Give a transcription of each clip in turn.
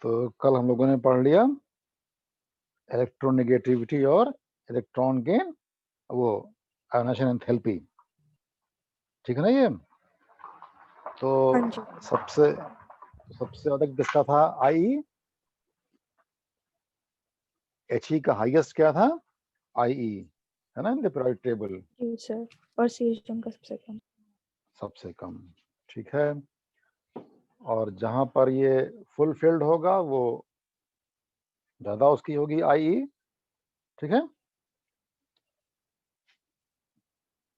तो कल हम लोगों ने पढ़ लिया इलेक्ट्रोनेगेटिविटी और इलेक्ट्रॉन गेन, वो आयनाइजेशन एंथैल्पी, ठीक है ना। ये तो हाँ जी। सबसे ज्यादा किसका था? आई। He का हाईएस्ट क्या था? IE, है ना, इन द पीरियोडिक टेबल। जी सर, और सीएचएम का सबसे कम, ठीक है। और जहां पर ये फुल फील्ड होगा वो ज्यादा उसकी होगी IE, ठीक है।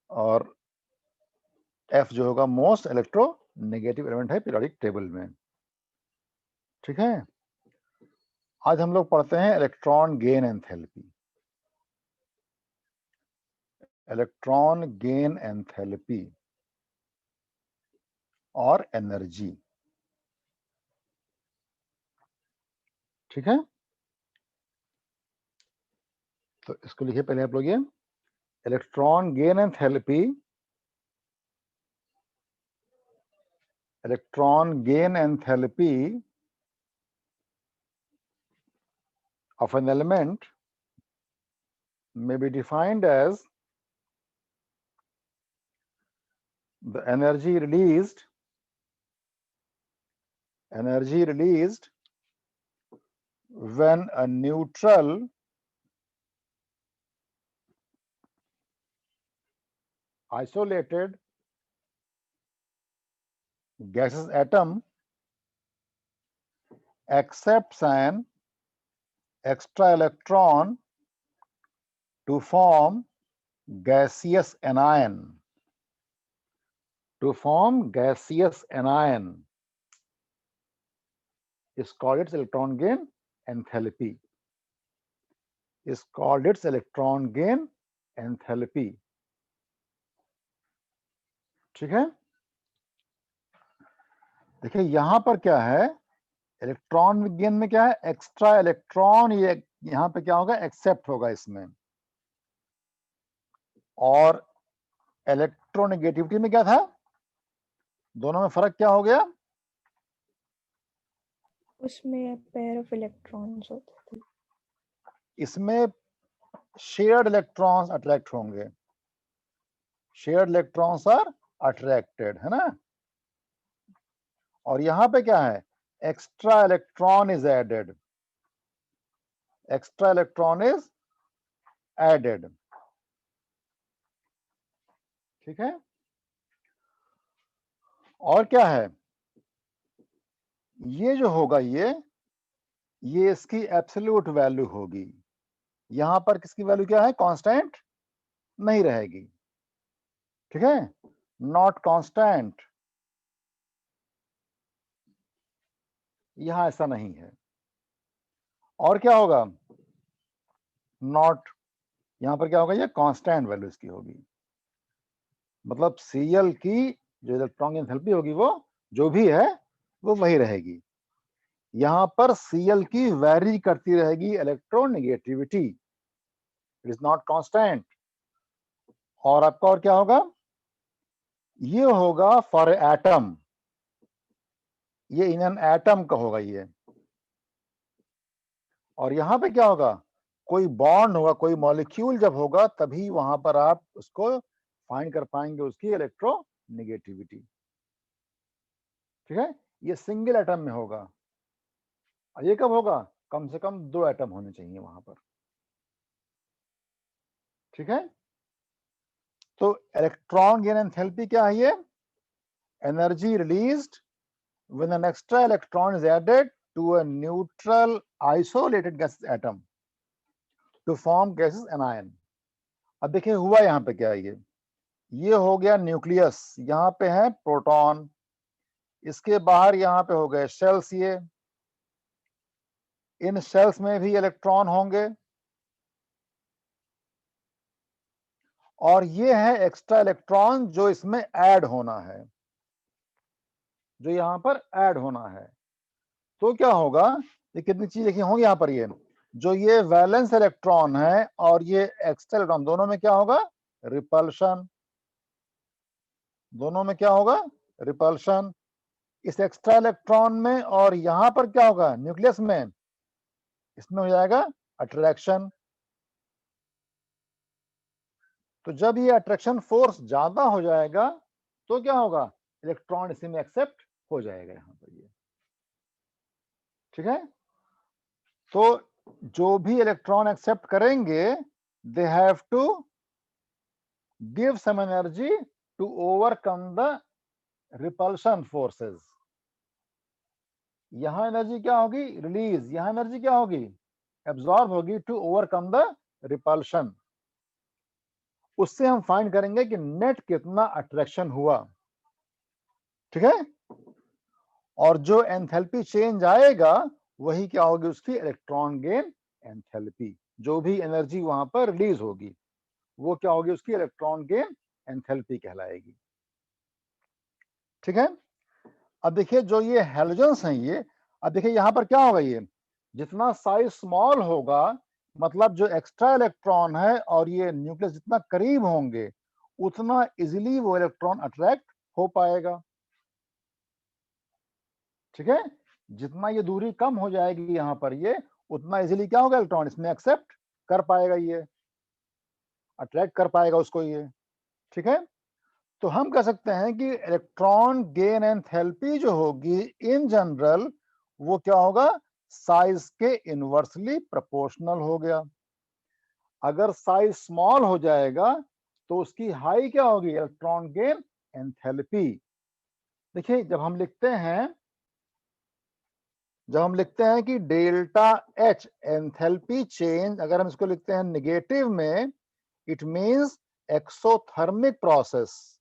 और F जो होगा मोस्ट इलेक्ट्रो नेगेटिव एलिमेंट है पीरियोडिक टेबल में, ठीक है। आज हम लोग पढ़ते हैं electron gain enthalpy. Electron gain enthalpy और एनर्जी, ठीक है। तो इसको लिखिए पहले आप लोग, ये electron gain enthalpy, electron gain enthalpy of an element may be defined as the energy released when a neutral isolated gaseous atom accepts an extra electron to form gaseous anion. To form gaseous anion is called its electron gain enthalpy. Is called its electron gain enthalpy. ठीक है। देखिए यहां पर क्या है, electron विज्ञान में क्या है, एक्स्ट्रा इलेक्ट्रॉन, ये यहां पे क्या होगा, एक्सेप्ट होगा इसमें। और इलेक्ट्रोनेगेटिविटी में क्या था, दोनों में फर्क क्या हो गया, उसमें पेयर ऑफ इलेक्ट्रॉन्स होते थे। इसमें शेयर्ड इलेक्ट्रॉन्स अट्रैक्ट होंगे, शेयर्ड इलेक्ट्रॉन्स आर अट्रैक्टेड, है ना। और यहां पे क्या है, extra electron is added, extra electron is added, ठीक है। और क्या है, ये जो होगा ये इसकी एब्सोल्यूट वैल्यू होगी। यहां पर किसकी वैल्यू क्या है, कांस्टेंट नहीं रहेगी, ठीक है, नॉट कांस्टेंट, यहां ऐसा नहीं है। और क्या होगा, नॉट, यहां पर क्या होगा, ये कांस्टेंट वैल्यू इसकी होगी। मतलब Cl की जो इलेक्ट्रॉन एंथैल्पी होगी वो जो भी है वो वही रहेगी। यहां पर Cl की वैरी करती रहेगी electronegativity, it is not constant. और आपका और क्या होगा, ये होगा फॉर एटम, ये इन एन एटम का होगा ये। और यहां पे क्या होगा, कोई बॉन्ड होगा, कोई मॉलिक्यूल जब होगा तभी वहां पर आप उसको फाइंड कर पाएंगे उसकी इलेक्ट्रोनेगेटिविटी, ठीक है। ये सिंगल एटम में होगा। और ये कब होगा, कम से कम 2 एटम होने चाहिए वहां पर, ठीक है। तो इलेक्ट्रॉन गेन एंथैल्पी क्या है, ये energy released when an extra electron is added to a neutral isolated gas atom to form gaseous anion। अब देखिए हुआ यहाँ पे क्या है, ये हो गया न्यूक्लियस, यहाँ पे है प्रोटॉन, इसके बाहर यहाँ पे हो गए शेल्स, ये इन शेल्स में भी इलेक्ट्रॉन होंगे। और ये है एक्स्ट्रा इलेक्ट्रॉन जो इसमें ऐड होना है, जो यहाँ पर ऐड होना है। तो क्या होगा, ये कितनी चीज देखिए होंगी यहाँ पर, ये जो ये वैलेंस इलेक्ट्रॉन है और ये एक्स्ट्रा इलेक्ट्रॉन, दोनों में क्या होगा, रिपल्शन, दोनों में क्या होगा, रिपल्शन। इस एक्स्ट्रा इलेक्ट्रॉन में और यहां पर क्या होगा न्यूक्लियस में, इसमें हो जाएगा अट्रैक्शन। तो जब ये अट्रैक्शन फोर्स ज्यादा हो जाएगा तो क्या होगा, इलेक्ट्रॉन इसी में एक्सेप्ट हो जाएगा यहां पर ये, ठीक है। तो जो भी इलेक्ट्रॉन एक्सेप्ट करेंगे they have to give some energy to overcome the repulsion forces. यहां एनर्जी क्या होगी रिलीज, यहां एनर्जी क्या होगी एब्जॉर्ब होगी टू ओवरकम द रिपल्शन। उससे हम फाइंड करेंगे कि नेट कितना अट्रैक्शन हुआ, ठीक है। और जो एंथैल्पी चेंज आएगा वही क्या होगी उसकी इलेक्ट्रॉन गेन एंथैल्पी। जो भी एनर्जी वहां पर रिलीज होगी वो क्या होगी उसकी इलेक्ट्रॉन गेन एंथैल्पी कहलाएगी, ठीक है। अब देखिए जो ये हैलोजेंस हैं ये, अब देखिए यहां पर क्या होगा, ये जितना साइज स्मॉल होगा मतलब जो एक्स्ट्रा इलेक्ट्रॉन है और ये न्यूक्लियस जितना करीब होंगे उतना इजीली वो इलेक्ट्रॉन अट्रैक्ट हो पाएगा, ठीक है। जितना ये दूरी कम हो जाएगी यहां पर ये उतना इजीली क्या होगा इलेक्ट्रॉन इसमें एक्सेप्ट कर पाएगा, ये अट्रैक्ट कर पाएगा उसको ये, ठीक है। तो हम कह सकते हैं कि इलेक्ट्रॉन गेन एंथैल्पी जो होगी इन जनरल वो क्या होगा साइज के इनवर्सली प्रोपोर्शनल हो गया। अगर साइज स्मॉल हो जाएगा तो उसकी हाई क्या होगी इलेक्ट्रॉन गेन एंथैल्पी। देखिए जब हम लिखते हैं कि डेल्टा एच एंथैल्पी चेंज, अगर हम इसको लिखते हैं नेगेटिव में, it means exothermic process.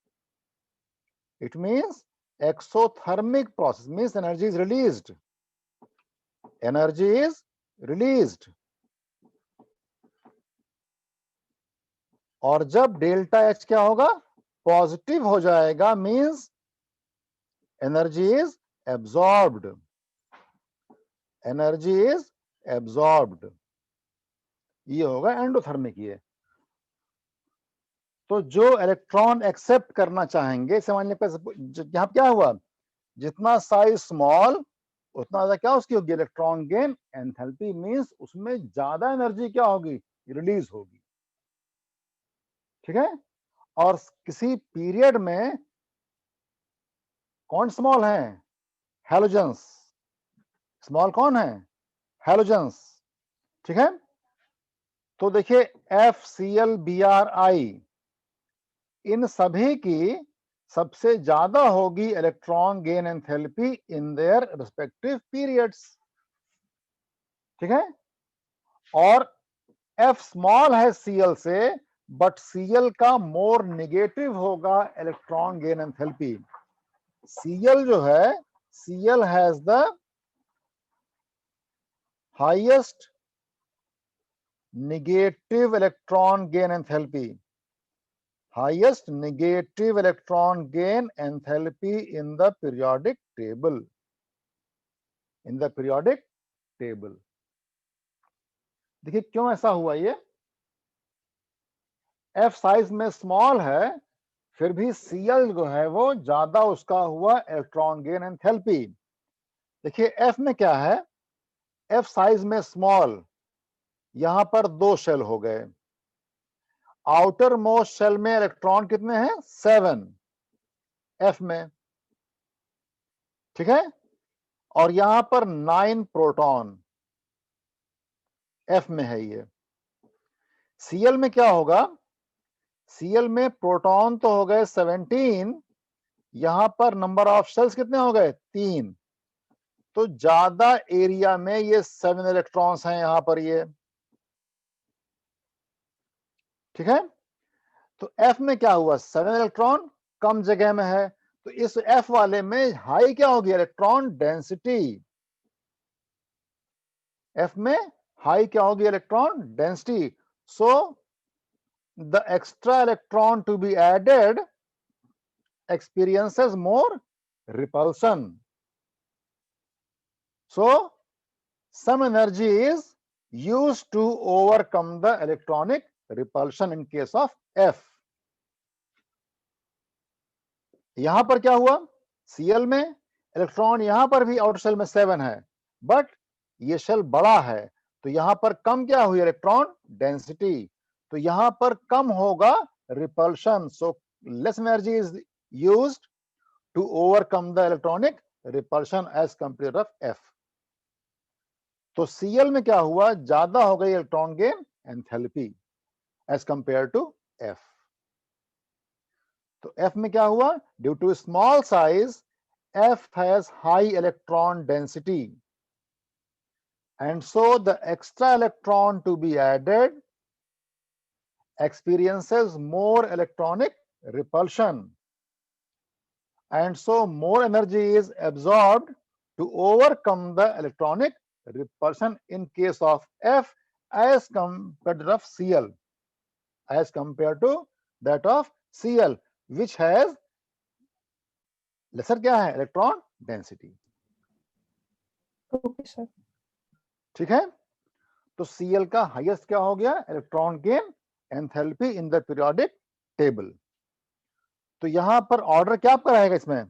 It means exothermic process, means energy is released. Energy is released. और जब डेल्टा एच क्या होगा पॉजिटिव हो जाएगा means energy is absorbed, energy is absorbed, ये होगा एंडोथर्मिक ये। तो जो इलेक्ट्रॉन एक्सेप्ट करना चाहेंगे सामान्य यहां क्या हुआ जितना साइज स्मॉल उतना ज्यादा क्या उसकी होगी इलेक्ट्रॉन गेन एंथैल्पी, मींस उसमें ज्यादा एनर्जी क्या होगी रिलीज होगी, ठीक है। और किसी पीरियड में कौन स्मॉल है हैलोजेंस, स्मॉल कौन है हैलोजेंस, ठीक है। तो देखिए FCl Bri इन सभी की सबसे ज्यादा होगी electron gain enthalpy in their respective periods, ठीक है। और F स्मॉल है Cl से बट Cl का मोर नेगेटिव होगा इलेक्ट्रॉन गेन एंथैल्पी। Cl जो है Cl has the highest negative electron gain enthalpy, highest negative electron gain enthalpy in the periodic table, in the periodic table। देखिए क्यों ऐसा हुआ, ये F साइज में स्मॉल है फिर भी Cl जो है वो ज्यादा उसका हुआ इलेक्ट्रॉन गेन एंथैल्पी। देखिए F में क्या है, F साइज में स्मॉल, यहां पर दो शेल हो गए, आउटर मोस्ट शेल में इलेक्ट्रॉन कितने हैं 7 F में, ठीक है। और यहां पर 9 प्रोटॉन F में है ये। Cl में क्या होगा, Cl में प्रोटॉन तो हो गए 17, यहां पर नंबर ऑफ शेल्स कितने हो गए 3, तो ज्यादा एरिया में ये 7 इलेक्ट्रॉन्स हैं यहां पर ये, ठीक है। तो F में क्या हुआ 7 इलेक्ट्रॉन कम जगह में है, तो इस F वाले में हाई क्या होगी इलेक्ट्रॉन डेंसिटी, F में हाई क्या होगी electron density. So the extra electron to be added experiences more repulsion, so some energy is used to overcome the electronic repulsion in case of F। यहां पर क्या हुआ Cl में electron यहां पर भी आउटर शेल में 7 है, बट ये शेल बड़ा है, तो यहां पर कम क्या हुई इलेक्ट्रॉन डेंसिटी, तो यहां पर कम होगा repulsion, so less energy is used to overcome the electronic repulsion as compare of F. तो Cl में क्या हुआ, ज्यादा हो गई electron gain enthalpy as compare to F। तो F में क्या हुआ, due to small size F has high electron density, and so the extra electron to be added experiences more electronic repulsion, and so more energy is absorbed to overcome the electronic repulsion in case of F as compared to Cl, as compared to that of Cl, which has lesser क्या है, electron density. Okay sir. ठीक है, तो Cl का highest क्या हो गया, electron gain enthalpy in the periodic table. तो यहां पर ऑर्डर क्या आपका रहेगा, इसमें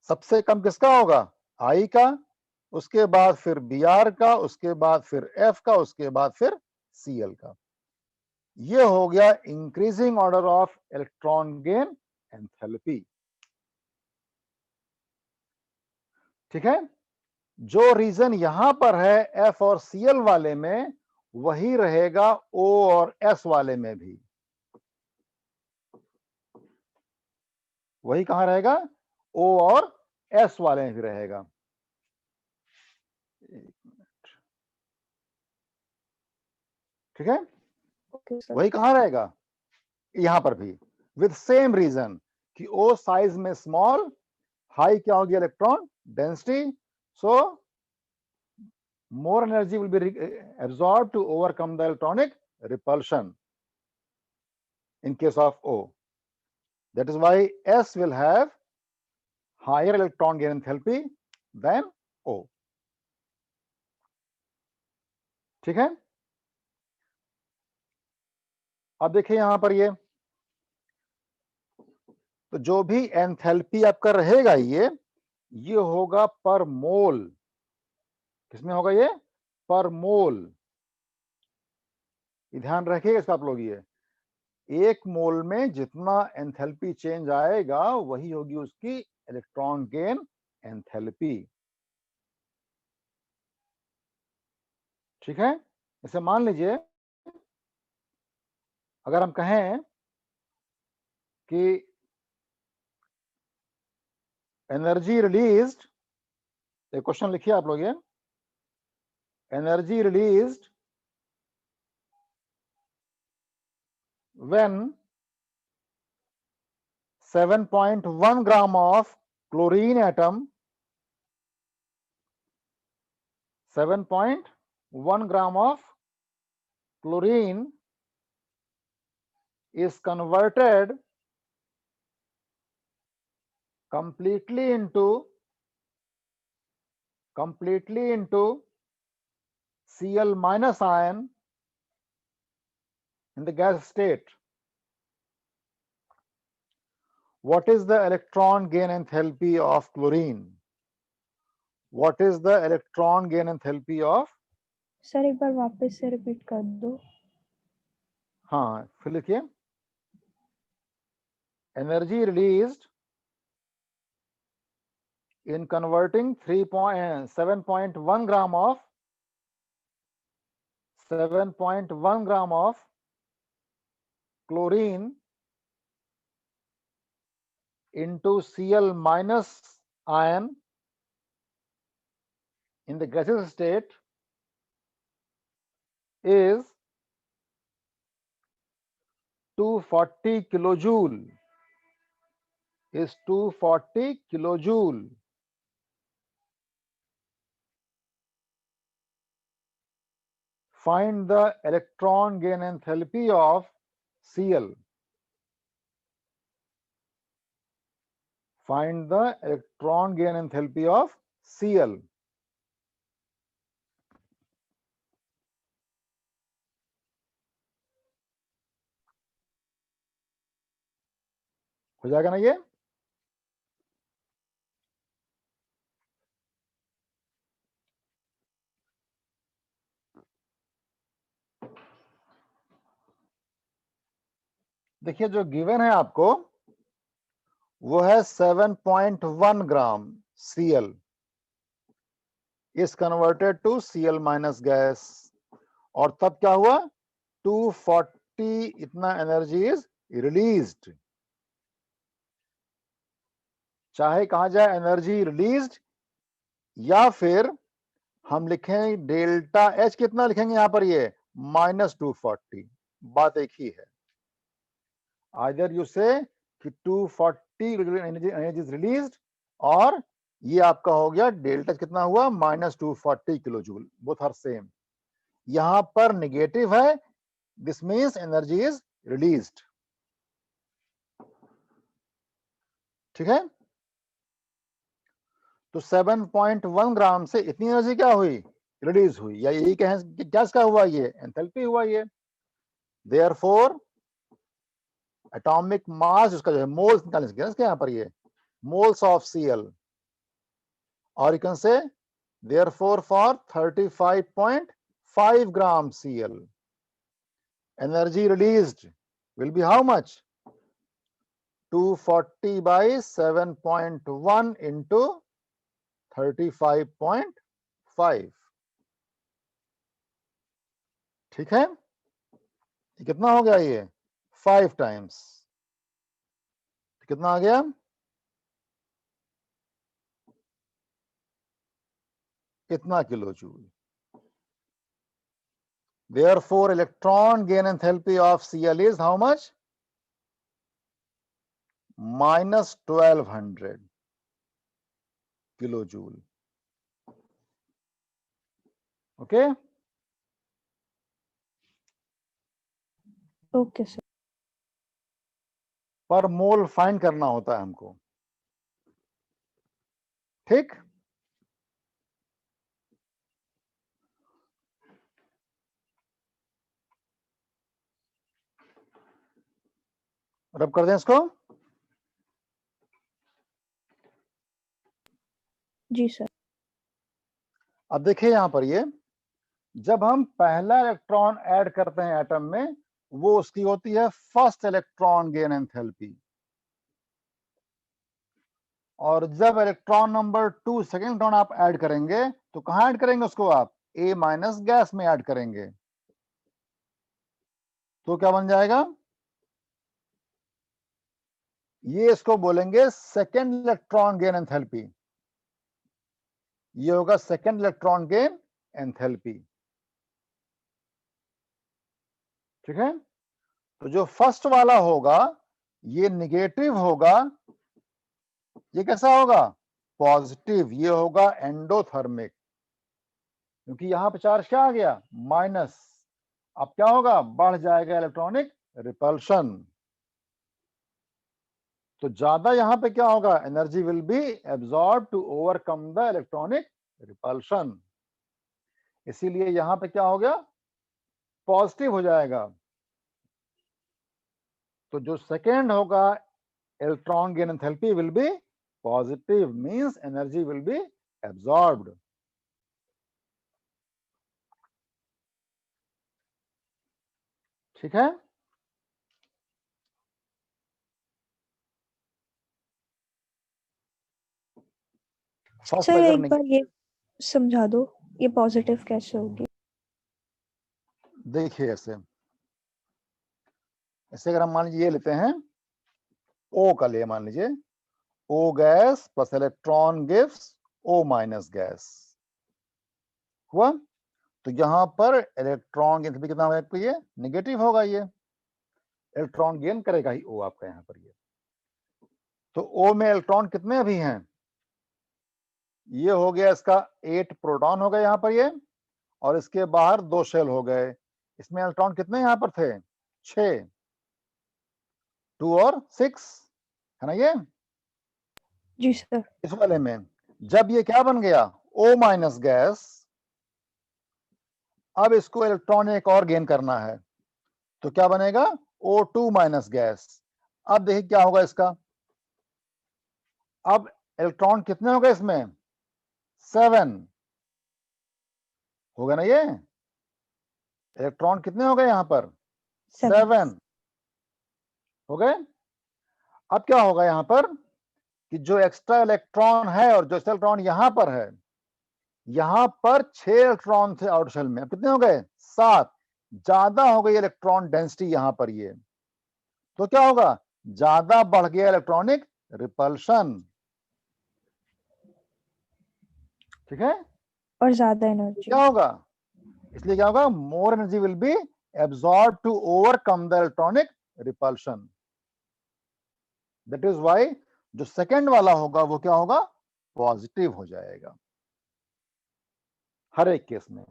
सबसे कम किसका होगा, I का, उसके बाद फिर Br का, उसके बाद फिर F का, उसके बाद फिर Cl का। ये हो गया increasing order of electron gain enthalpy. ठीक है, जो रीजन यहां पर है F और Cl वाले में, वही रहेगा O और S वाले में भी। वही कहां रहेगा, O और S वाले में भी रहेगा। ठीक है, ओके सर। वही कहां रहेगा, यहां पर भी, विद सेम रीजन कि O साइज में स्मॉल, हाई क्या होगी electron density, so more energy will be absorbed to overcome the electronic repulsion in case of O. That is why S will have higher electron gain enthalpy than O. ठीक है, अब देखिए यहां पर तो जो भी एंथैल्पी आपका रहेगा ये होगा पर मोल। किसमें होगा ये, पर मोल। ध्यान रखिएगा इसका आप लोग, ये एक मोल में जितना एंथैल्पी चेंज आएगा वही होगी उसकी इलेक्ट्रॉन गेन एंथैल्पी। ठीक है, इसे मान लीजिए अगर हम कहें कि एनर्जी रिलीज्ड, एक क्वेश्चन लिखिए आप लोग, ये energy released when 7.1 gram of chlorine atom, 7.1 gram of chlorine is converted completely into Cl minus ion in the gas state. What is the electron gain enthalpy of chlorine? What is the electron gain enthalpy of? Sir एक बार वापस से repeat कर दो। हाँ, फिर लिखिए energy released in converting 7.1 gram of 7.1 gram of chlorine into Cl minus ion in the gaseous state is 240 kilojoule, is 240 kilojoule. Find the electron gain enthalpy of Cl. Find the electron gain enthalpy of Cl. हो जाएगा ना ये, देखिए जो given है आपको वो है 7.1 ग्राम Cl is converted to Cl minus gas, और तब क्या हुआ 240 इतना एनर्जी इज रिलीज्ड। चाहे कहा जाए एनर्जी रिलीज्ड या फिर हम लिखें डेल्टा एच, कितना लिखेंगे यहां पर ये -240, बात एक ही है। आइदर यू से कि 240 एनर्जी इज रिलीज्ड, और ये आपका हो गया डेल्टा कितना हुआ -240 kilo joule, both are same. यहां पर नेगेटिव है, this means energy is released. ठीक है, तो 7.1 ग्राम से इतनी एनर्जी क्या हुई, रिलीज हुई, या यही कहें कि क्या इसका हुआ, ये एंथैल्पी हुआ ये। देयरफॉर एटॉमिक मास उसका जो है मोल्स निकालेंगे इसके यहाँ पर ये मोल्स ऑफ Cl, और you can say therefore for 35.5 gram Cl energy released will be how much 240 by 7.1 into 35.5। ठीक है, ये कितना हो गया, ये 5 टाइम्स, कितना आ गया, इतना kilo joule. Therefore, electron gain enthalpy of Cl is how much? -1200 kilojoule. Okay? Okay sir. पर मोल फाइंड करना होता है हमको। ठीक, रब कर दें इसको। जी सर। अब देखिए यहां पर ये जब हम पहला इलेक्ट्रॉन ऐड करते हैं एटम में, वो उसकी होती है फर्स्ट इलेक्ट्रॉन गेन एंथैल्पी, और जब इलेक्ट्रॉन नंबर 2 सेकेंड इलेक्ट्रॉन आप ऐड करेंगे तो कहां ऐड करेंगे उसको, आप A माइनस गैस में ऐड करेंगे, तो क्या बन जाएगा, ये इसको बोलेंगे सेकेंड इलेक्ट्रॉन गेन एंथैल्पी, ये होगा सेकेंड इलेक्ट्रॉन गेन एंथैल्पी। ठीक है, तो जो फर्स्ट वाला होगा ये निगेटिव होगा, ये कैसा होगा, पॉजिटिव, ये होगा एंडोथर्मिक, क्योंकि यहां पर चार्ज क्या आ गया, माइनस। अब क्या होगा, बढ़ जाएगा इलेक्ट्रॉनिक रिपल्शन, तो ज्यादा यहां पे क्या होगा, energy will be absorb to overcome the electronic repulsion, इसीलिए यहां पे क्या हो गया, पॉजिटिव हो जाएगा। तो जो सेकेंड होगा electron gain enthalpy will be positive, means energy will B absorbed. ठीक है, फर्स्ट सर अगर एक बार ये समझा दो, ये पॉजिटिव कैसे होगी? देखिए ऐसे ऐसे अगर हम मान लीजिए ये लेते हैं O का लिए, मान लीजिए O gas plus electron gives O minus gas हुआ, तो यहां पर इलेक्ट्रॉन गेन कितना होगा, ये निगेटिव होगा, ये इलेक्ट्रॉन गेन करेगा ही O आपका यहां पर ये। तो O में इलेक्ट्रॉन कितने अभी हैं, ये हो गया इसका 8 प्रोटॉन हो गए यहां पर ये, और इसके बाहर 2 शेल हो गए, इसमें इलेक्ट्रॉन कितने यहां पर थे, 6, 2 और 6 है ना ये। जी सर। इस वाले में जब ये क्या बन गया, O माइनस गैस, अब इसको इलेक्ट्रॉन एक और गेन करना है, तो क्या बनेगा, O2 माइनस गैस। अब देखिए क्या होगा इसका, अब इलेक्ट्रॉन कितने हो गए इसमें, 7 हो गए ना, ये इलेक्ट्रॉन कितने हो गए यहां पर, 7। हो गए। अब क्या होगा यहां पर कि जो एक्स्ट्रा इलेक्ट्रॉन है और जो इलेक्ट्रॉन यहां पर है, यहां पर 6 इलेक्ट्रॉन थे आउटर शेल में, अब कितने हो गए 7, ज्यादा हो गई इलेक्ट्रॉन डेंसिटी यहां पर ये, तो क्या होगा ज्यादा बढ़ गया इलेक्ट्रॉनिक रिपल्शन, ठीक है। और ज्यादा तो एनर्जी। क्या होगा, इसलिए क्या होगा more energy will be absorb to overcome the electronic repulsion. That is why जो सेकंड वाला होगा वो क्या होगा पॉजिटिव हो जाएगा हर एक केस में,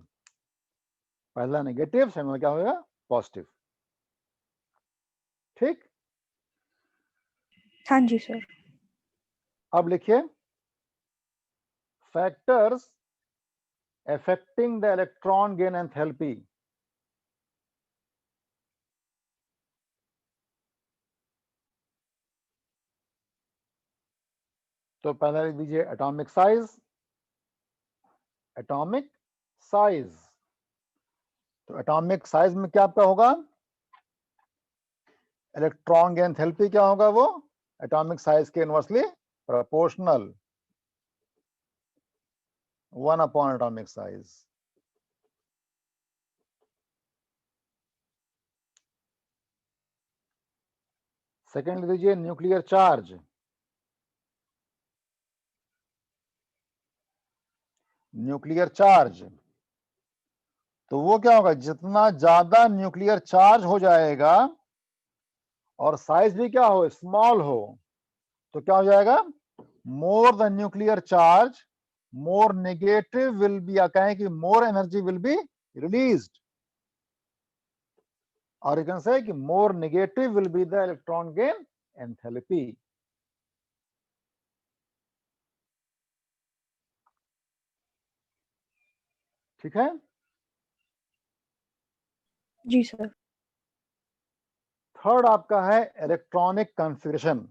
पहला नेगेटिव, सेकंड में क्या होगा पॉजिटिव, ठीक। हाँ जी सर। अब लिखिए factors affecting the electron gain enthalpy। तो पहला लिख दीजिए एटॉमिक साइज, एटॉमिक साइज, तो एटॉमिक साइज में क्या आपका होगा इलेक्ट्रॉन गेन एंथैल्पी क्या होगा वो एटॉमिक साइज के inversely proportional 1 upon atomic size. Second लिख दीजिए न्यूक्लियर चार्ज, न्यूक्लियर चार्ज, तो वो क्या होगा जितना ज्यादा न्यूक्लियर चार्ज हो जाएगा और साइज भी क्या हो स्मॉल हो, तो क्या हो जाएगा more the nuclear charge more negative will be, या कहें कि मोर एनर्जी विल बी रिलीज्ड, और यू कैन से कि more negative will be the electron gain enthalpy. ठीक है। जी सर। थर्ड आपका है इलेक्ट्रॉनिक कॉन्फ़िगरेशन,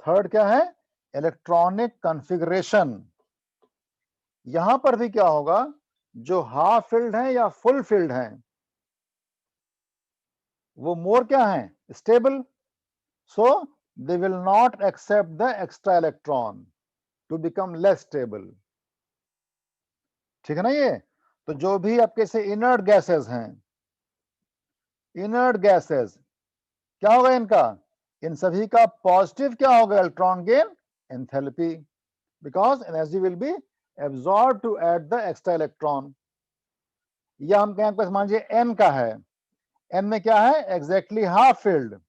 थर्ड क्या है इलेक्ट्रॉनिक कॉन्फ़िगरेशन। यहां पर भी क्या होगा जो हाफ फिल्ड है या फुल फिल्ड है वो मोर क्या है stable, so they will not accept the extra electron to become less stable, ठीक है ना। ये तो जो भी आपके से इनर्ट गैसेस हैं, इनर्ट गैसेस क्या होगा इनका, इन सभी का पॉजिटिव क्या होगा electron gain enthalpy, because energy will be absorb to add the extra electron. या हम कहें मान लीजिए एन का है, एन में क्या है एग्जैक्टली हाफ फील्ड,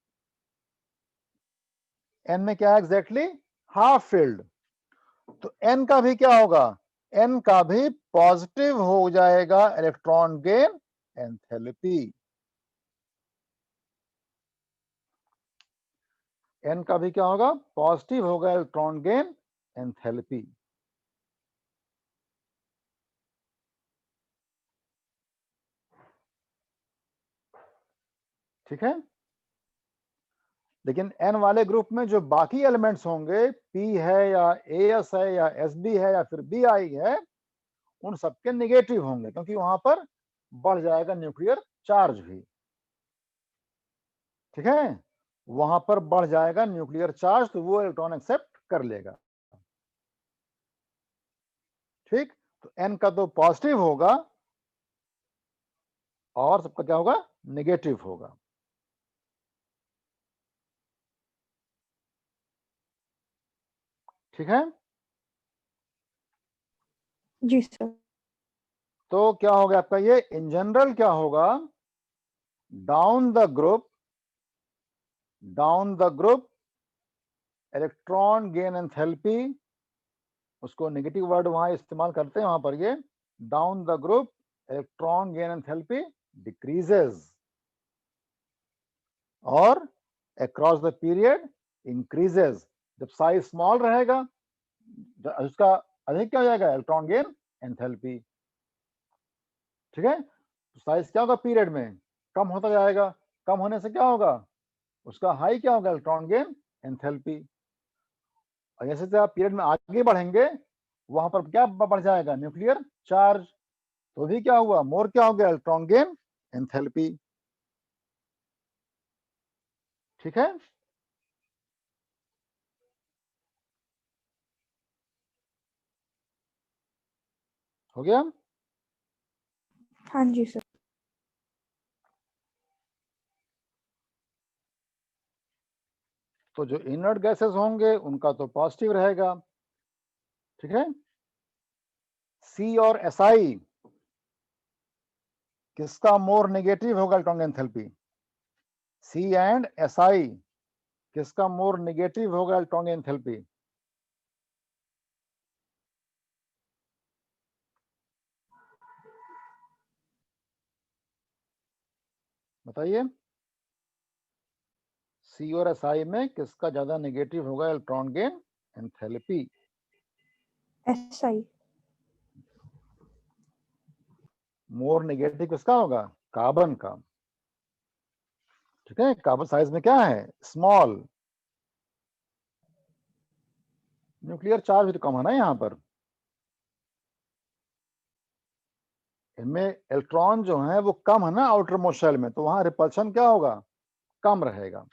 एन में क्या है एग्जैक्टली हाफ फील्ड, तो एन का भी क्या होगा एन का भी पॉजिटिव हो जाएगा इलेक्ट्रॉन गेन एंथैल्पी, एन का भी क्या होगा पॉजिटिव होगा इलेक्ट्रॉन गेन एंथैल्पी। ठीक है। लेकिन एन वाले ग्रुप में जो बाकी एलिमेंट्स होंगे पी है या एस है या एस बी है या फिर बी आई है उन सबके निगेटिव होंगे क्योंकि वहां पर बढ़ जाएगा न्यूक्लियर चार्ज भी, ठीक है, वहां पर बढ़ जाएगा न्यूक्लियर चार्ज तो वो इलेक्ट्रॉन एक्सेप्ट कर लेगा, ठीक। तो एन का तो पॉजिटिव होगा और सबका क्या होगा नेगेटिव होगा, ठीक है। जी सर। तो क्या होगा आपका ये इन जनरल क्या होगा down the group, down the group electron gain enthalpy, उसको नेगेटिव वर्ड वहां इस्तेमाल करते हैं वहां पर ये down the group electron gain enthalpy decreases और अक्रॉस द पीरियड इंक्रीजेस, जब साइज स्मॉल रहेगा उसका अधिक क्या हो जाएगा इलेक्ट्रॉन गेन एंथैल्पी, ठीक है। तो साइज क्या होगा पीरियड में कम होता जाएगा, कम होने से क्या होगा उसका हाई क्या होगा इलेक्ट्रॉन गेन एंथैल्पी, और जैसे जैसे आप पीरियड में आगे बढ़ेंगे वहां पर क्या बढ़ जाएगा न्यूक्लियर चार्ज, तो भी क्या हुआ मोर क्या हो गया इलेक्ट्रॉन गेन एंथैल्पी, ठीक है, हो गया। हाँ जी सर। तो जो इनर्ट गैसेस होंगे उनका तो पॉजिटिव रहेगा, ठीक है। सी और एसआई किसका मोर नेगेटिव होगा electron enthalpy? C and SI किसका मोर नेगेटिव होगा इलेक्ट्रॉन एंथैल्पी? बताइए, सी और एसआई में किसका ज्यादा नेगेटिव होगा electron gain enthalpy? SI। More negative किसका होगा? कार्बन का, ठीक है। कार्बन साइज में क्या है? स्मॉल। न्यूक्लियर चार्ज भी तो कम है ना यहाँ पर, इनमें इलेक्ट्रॉन जो है वो कम है ना आउटर मोस्ट शेल में, तो वहां रिपल्शन क्या होगा? कम रहेगा,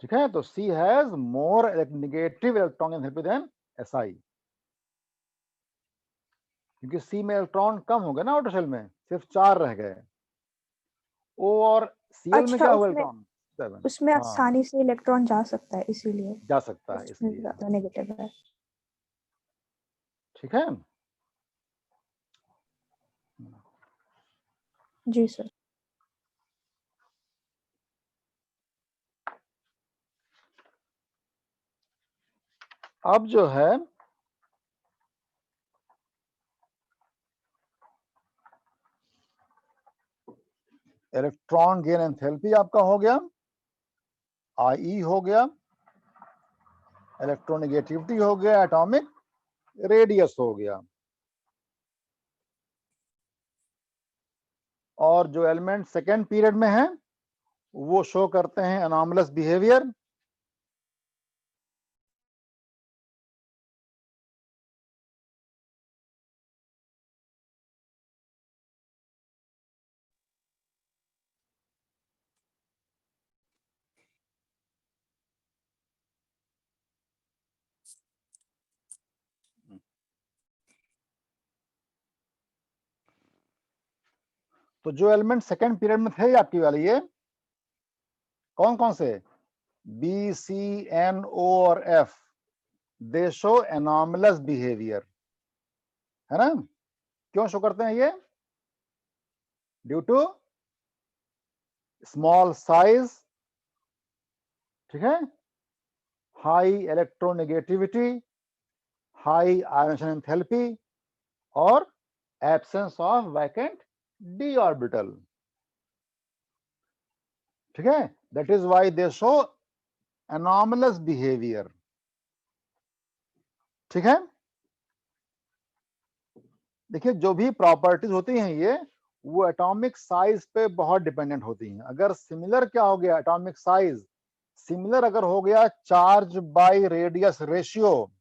ठीक है। तो C has more negative electron enthalpy than Si, क्योंकि सी में इलेक्ट्रॉन कम हो गए ना आउटर शेल में, सिर्फ 4 रह गए। ओ और सीएल में अच्छा, क्या हुआ? उसमें इलेक्ट्रॉन 7। उसमें हाँ, आसानी से इलेक्ट्रॉन जा सकता है, इसीलिए जा सकता है उसमें इसलिए, ज्यादा नेगेटिव है। ठीक है। जी सर। अब जो है इलेक्ट्रॉन गेन एंथैल्पी आपका हो गया, आई हो गया, इलेक्ट्रोनेगेटिविटी हो गया, एटॉमिक रेडियस हो गया, और जो एलिमेंट सेकेंड पीरियड में है वो शो करते हैं अनॉमलस बिहेवियर। तो जो एलिमेंट सेकेंड पीरियड में थे आपकी वाली, ये कौन कौन से? बी, सी, एन, ओ और एफ, दे शो एनॉमलस बिहेवियर, है ना। क्यों शो करते हैं ये? ड्यू टू स्मॉल साइज, ठीक है, high electronegativity, high ionisation enthalpy, और absence of vacant d orbital, ठीक है। That is why they show anomalous behaviour, ठीक है। देखिए, जो भी प्रॉपर्टीज होती हैं ये, वो एटॉमिक साइज पे बहुत डिपेंडेंट होती हैं। अगर सिमिलर क्या हो गया, एटॉमिक साइज सिमिलर अगर हो गया चार्ज बाय रेडियस रेशियो,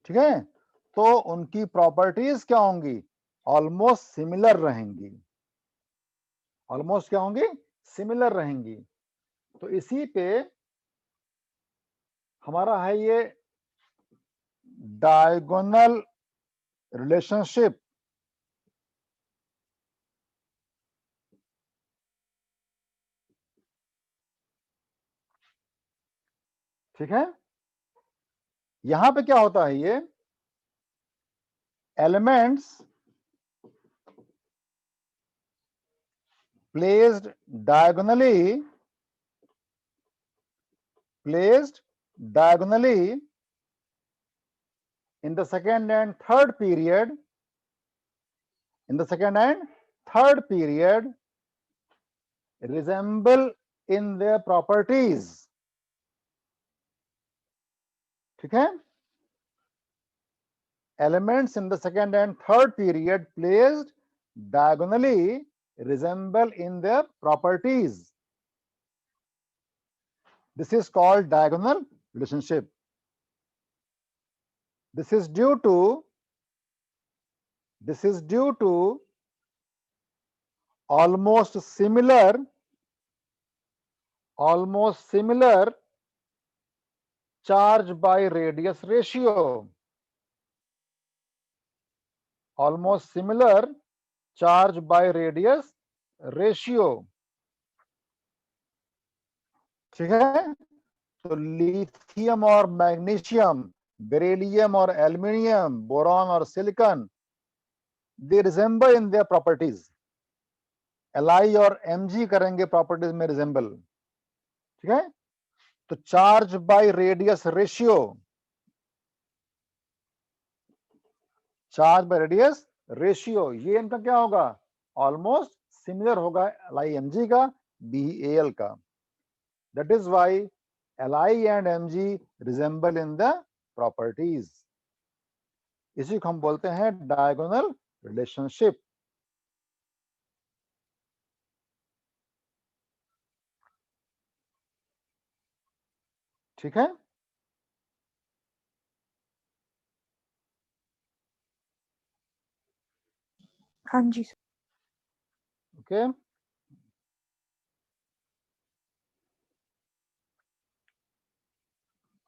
ठीक है, तो उनकी प्रॉपर्टीज क्या होंगी? ऑलमोस्ट सिमिलर रहेंगी, ऑलमोस्ट क्या होंगी? सिमिलर रहेंगी। तो इसी पे हमारा है ये डायगोनल रिलेशनशिप, ठीक है। यहां पे क्या होता है, ये elements placed diagonally in the second and third period, resemble in their properties, ठीक है। Elements in the second and third period placed diagonally resemble in their properties. This is called diagonal relationship. This is due to almost similar charge by radius ratio. Almost similar charge by radius ratio. ठीक है, तो lithium और magnesium, beryllium और aluminium, boron और silicon, they resemble in their properties. Li और Mg करेंगे properties में resemble. ठीक है, तो charge by radius ratio, charge by radius ratio, ये इनका क्या होगा, ऑलमोस्ट सिमिलर होगा Li Mg का Bal का. That is why Li and Mg resemble in the properties. इसी को हम बोलते हैं डायगोनल रिलेशनशिप. ठीक है, हाँ जी सर. ओके.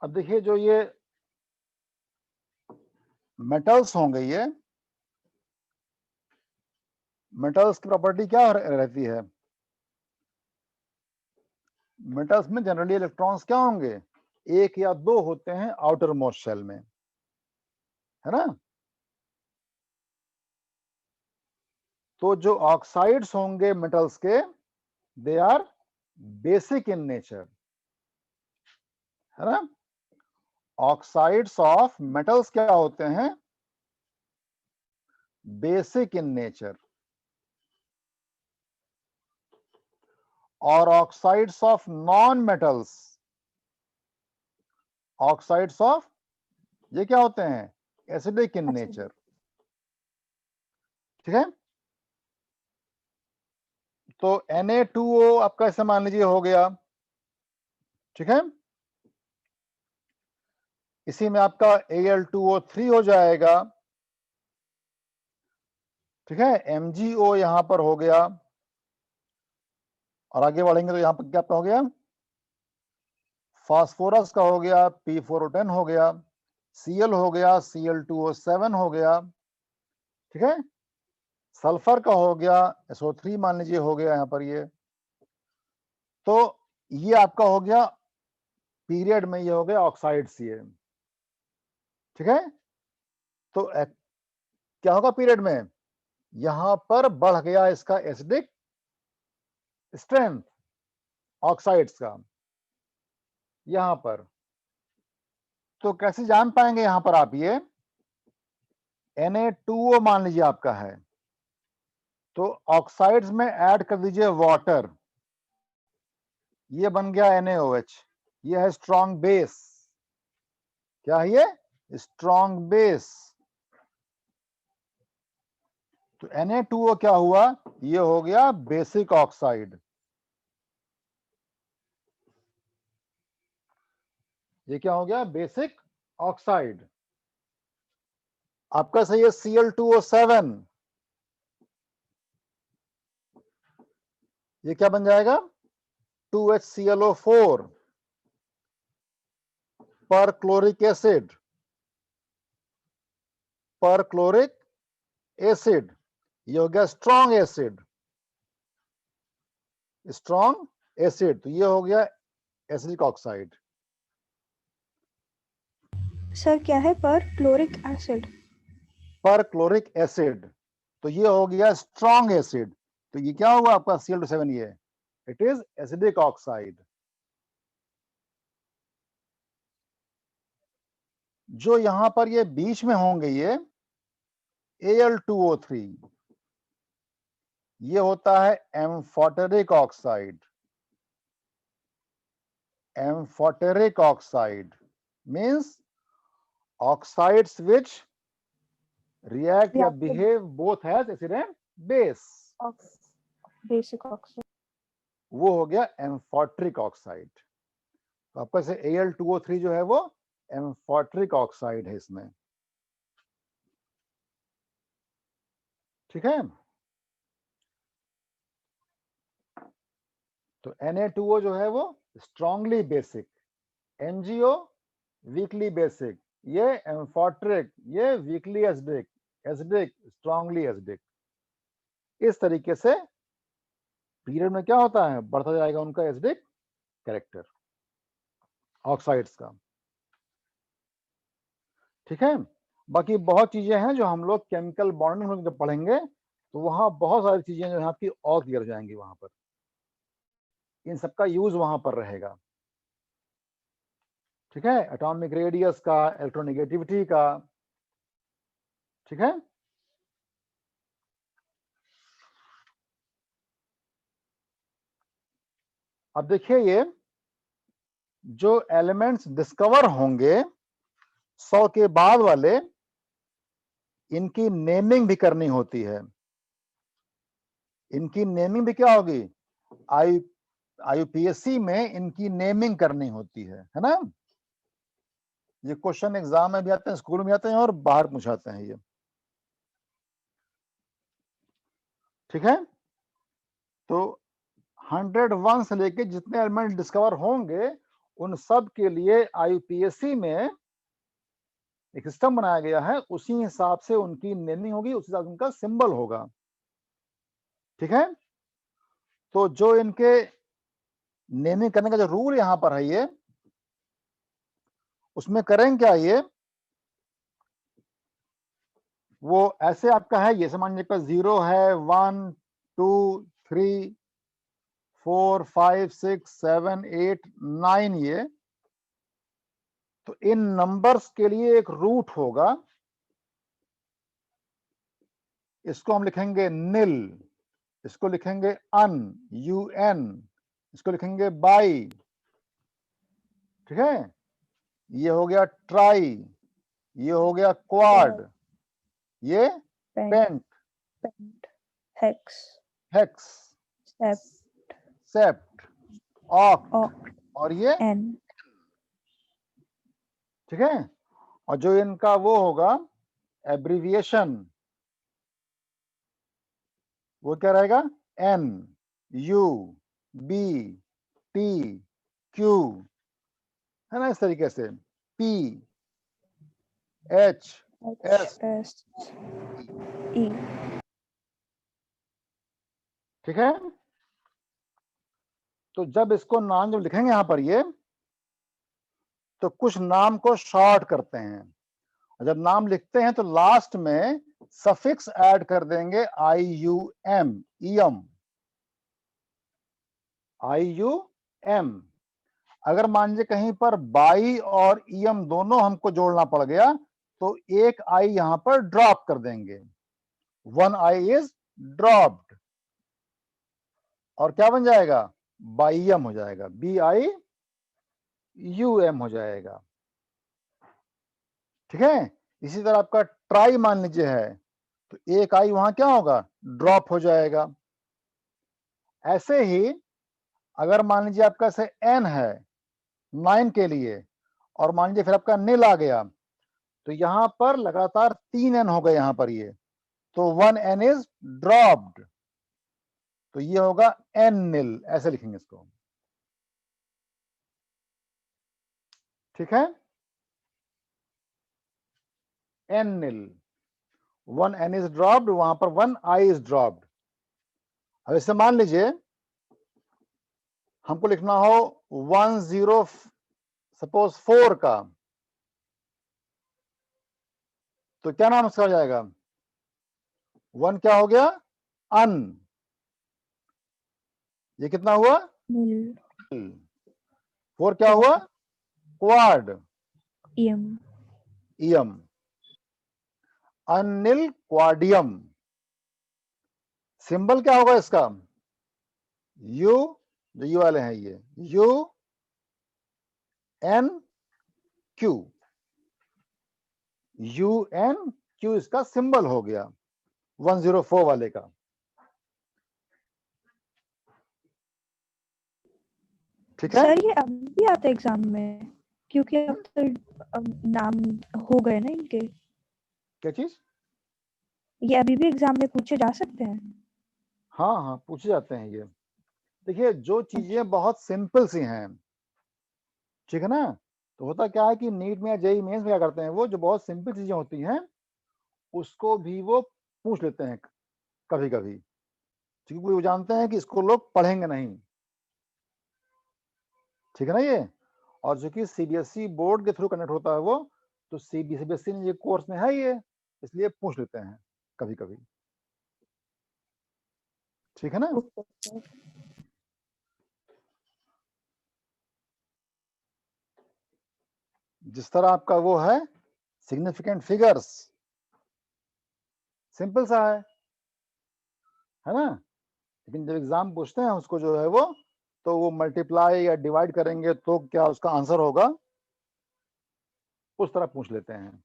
अब देखिए, जो ये मेटल्स होंगे, ये मेटल्स की प्रॉपर्टी क्या रहती है, मेटल्स में जनरली इलेक्ट्रॉन्स क्या होंगे, एक या दो होते हैं आउटर मोस्ट शेल में, है ना. तो जो ऑक्साइड्स होंगे मेटल्स के, they are basic in nature, है ना. ऑक्साइड्स ऑफ मेटल्स क्या होते हैं, बेसिक इन नेचर. और oxides of non metals, oxides of ये क्या होते हैं, एसिडिक इन नेचर. ठीक है, तो Na2O आपका ऐसे मान लीजिए हो गया. ठीक है, इसी में आपका Al2O3 हो जाएगा. ठीक है, MgO यहां पर हो गया, और आगे बढ़ेंगे तो यहां पर क्या हो गया, फास्फोरस का हो गया, P4O10 हो गया, Cl हो गया, Cl2O7 हो गया. ठीक है, सल्फर का हो गया, SO3 मान लीजिए हो गया यहां पर ये. तो ये आपका हो गया पीरियड में, ये हो गया ऑक्साइड्स ये. ठीक है, तो क्या होगा पीरियड में, यहां पर बढ़ गया इसका एसिडिक स्ट्रेंथ ऑक्साइड्स का यहां पर. तो कैसे जान पाएंगे यहां पर आप, ये Na2O मान लीजिए आपका है, तो ऑक्साइड्स में ऐड कर दीजिए वाटर, ये बन गया NaOH. ये है स्ट्रॉन्ग बेस. क्या है ये, स्ट्रॉन्ग बेस. तो Na2O क्या हुआ, ये हो गया बेसिक ऑक्साइड. ये क्या हो गया, बेसिक ऑक्साइड. आपका सही है Cl2O7, ये क्या बन जाएगा, 2HClO4 पर क्लोरिक एसिड, पर क्लोरिक एसिड. ये हो गया स्ट्रॉन्ग एसिड, स्ट्रॉन्ग एसिड. तो ये हो गया एसिडिक ऑक्साइड. सर क्या है पर क्लोरिक एसिड, पर क्लोरिक एसिड, तो ये हो गया स्ट्रॉन्ग एसिड. तो ये क्या हुआ आपका Cl2O7, ये इट इज एसिडिक ऑक्साइड. जो यहां पर ये बीच में होंगे, ये Al2O3, ये होता है amphoteric oxide. Amphoteric oxide means oxides which react या Reacted. behave both as acid and base. Basic oxide. वो हो गया एम्फोटेरिक ऑक्साइड. तो आपका से Al2O3 जो है वो एम्फोटेरिक ऑक्साइड है इसमें. ठीक है, तो Na2O जो है वो strongly basic, MgO weekly basic, ये एम्फोट्रिक, ये weakly acidic, acidic strongly acidic. इस तरीके से पीरियड में क्या होता है, बढ़ता जाएगा उनका एसिडिक कैरेक्टर ऑक्साइड्स का। ठीक है, बाकी बहुत चीजें हैं जो हम लोग केमिकल बॉन्डिंग में जब पढ़ेंगे तो वहां बहुत सारी चीजें जो है आपकी और क्लियर हो जाएंगी, वहां पर इन सबका यूज वहां पर रहेगा। ठीक है, एटॉमिक रेडियस का, इलेक्ट्रोनेगेटिविटी का। ठीक है, अब देखिए ये जो एलिमेंट्स डिस्कवर होंगे 100 के बाद वाले, इनकी नेमिंग भी करनी होती है। इनकी नेमिंग भी क्या होगी, IUPAC में इनकी नेमिंग करनी होती है ना। ये क्वेश्चन एग्जाम में भी आते हैं, स्कूल में आते हैं और बाहर पूछाते हैं ये। ठीक है, तो 101 से लेके जितने एलिमेंट डिस्कवर होंगे उन सब के लिए IUPAC में एक सिस्टम बनाया गया है, उसी हिसाब से उनकी नेमिंग होगी, उसी हिसाब से उनका सिंबल होगा। ठीक है, तो जो इनके नेमिंग करने का जो रूल यहां पर है ये, उसमें करें क्या, ये वो ऐसे आपका है, ये मान लीजिए 0 है, 1 2 3 4 5 6 7 8 9 ये, तो इन नंबर्स के लिए एक रूट होगा, इसको हम लिखेंगे निल, इसको लिखेंगे अन, UN, इसको लिखेंगे बाई। ठीक है, ये हो गया ट्राई, ये हो गया क्वाड, ये पेंट, हेक्स, हेक्स, सेप्ट, ऑक्ट, और ये एन। ठीक है, और जो इनका वो होगा एब्रिविएशन, वो क्या रहेगा, N U B T Q, है ना, इस तरीके से P H S E। ठीक है, तो जब इसको नाम जब लिखेंगे यहां पर ये, तो कुछ नाम को शॉर्ट करते हैं, जब नाम लिखते हैं तो लास्ट में सफिक्स ऐड कर देंगे IUM, IUM। अगर मान लीजिए कहीं पर बाई और EM दोनों हमको जोड़ना पड़ गया तो एक I यहां पर ड्रॉप कर देंगे, 1 I इज ड्रॉप्ड, और क्या बन जाएगा, बाईएम हो जाएगा, BIUM हो जाएगा। ठीक है, इसी तरह आपका ट्राई मान लीजिए है, तो एक I वहां क्या होगा, ड्रॉप हो जाएगा। ऐसे ही अगर मान लीजिए आपका से N है 9 के लिए, और मान लीजिए फिर आपका निल आ गया, तो यहां पर लगातार 3 N हो गए यहां पर ये, तो 1 N इज ड्रॉप्ड, तो ये होगा N निल, ऐसे लिखेंगे इसको। ठीक है, N nil, 1 N is dropped, वहां पर 1 I इज ड्रॉप्ड। अब इसे मान लीजिए हमको लिखना हो 10 सपोज 4 का, तो क्या नाम इसका हो जाएगा, 1 क्या हो गया, अन, ये कितना हुआ, 4 क्या हुआ, क्वाड, EM, अनिल क्वाडियम। सिंबल क्या होगा इसका, U, जो U वाले हैं ये, UNQ, UNQ इसका सिंबल हो गया 104 वाले का। ठीक है सर, ये अब भी आता है एग्जाम में, क्योंकि अब तो नाम हो गए ना इनके। क्या चीज, ये अभी भी एग्जाम में पूछे जा सकते हैं। हाँ हाँ पूछे जाते हैं ये, देखिए जो चीजें बहुत सिंपल सी हैं, ठीक है ना, तो होता क्या है कि नीट में या जेईई मेंस में क्या करते हैं, वो जो बहुत सिंपल चीजें होती हैं उसको भी वो पूछ लेते हैं कभी कभी, क्योंकि वो जानते हैं कि इसको लोग पढ़ेंगे नहीं, ठीक है ना ये। और जो कि सीबीएसई बोर्ड के थ्रू कनेक्ट होता है वो, तो सीबीएसई ने ये कोर्स में है ये, इसलिए पूछ लेते हैं कभी कभी, ठीक है ना। Okay sir. जिस तरह आपका वो है सिग्निफिकेंट फिगर्स, सिंपल सा है ना, लेकिन जब एग्जाम पूछते हैं उसको जो है वो, तो वो मल्टीप्लाई या डिवाइड करेंगे तो क्या उसका आंसर होगा, उस तरह पूछ लेते हैं,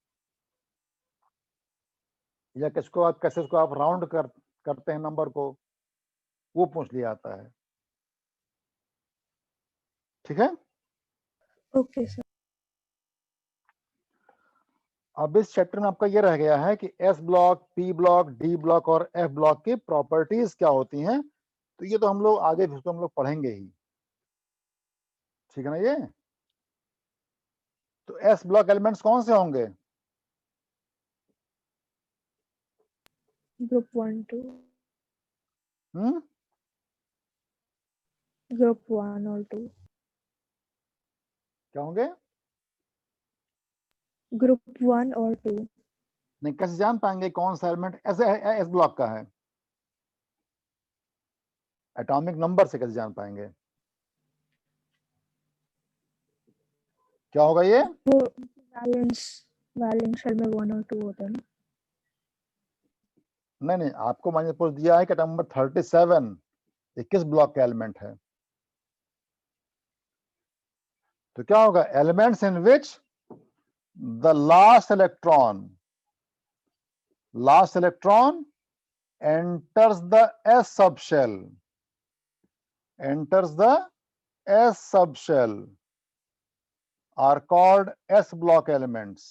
या किसको आप कैसे उसको आप राउंड करते हैं नंबर को, वो पूछ लिया जाता है, ठीक है। Okay sir. अब इस चैप्टर में आपका ये रह गया है कि S block, P block, D block और एफ ब्लॉक की प्रॉपर्टीज क्या होती हैं, तो ये तो हम लोग आगे भी हम लोग पढ़ेंगे ही, ठीक है ना ये। तो एस ब्लॉक एलिमेंट्स कौन से होंगे, ग्रुप 1 2, हम्म, ग्रुप 1 और 2, क्या होंगे, ग्रुप 1 और 2। नहीं कैसे जान पाएंगे कौन सा एलिमेंट एस ब्लॉक का है, एटॉमिक नंबर से कैसे जान पाएंगे, क्या होगा ये, वो वैलेंस वैलेंस शेल में 1 और 2 होता है ना। नहीं नहीं आपको मैंने सपोज दिया है कि नंबर 37 ये किस ब्लॉक का एलिमेंट है, तो क्या होगा, elements in which the last electron enters the s subshell are called s block elements,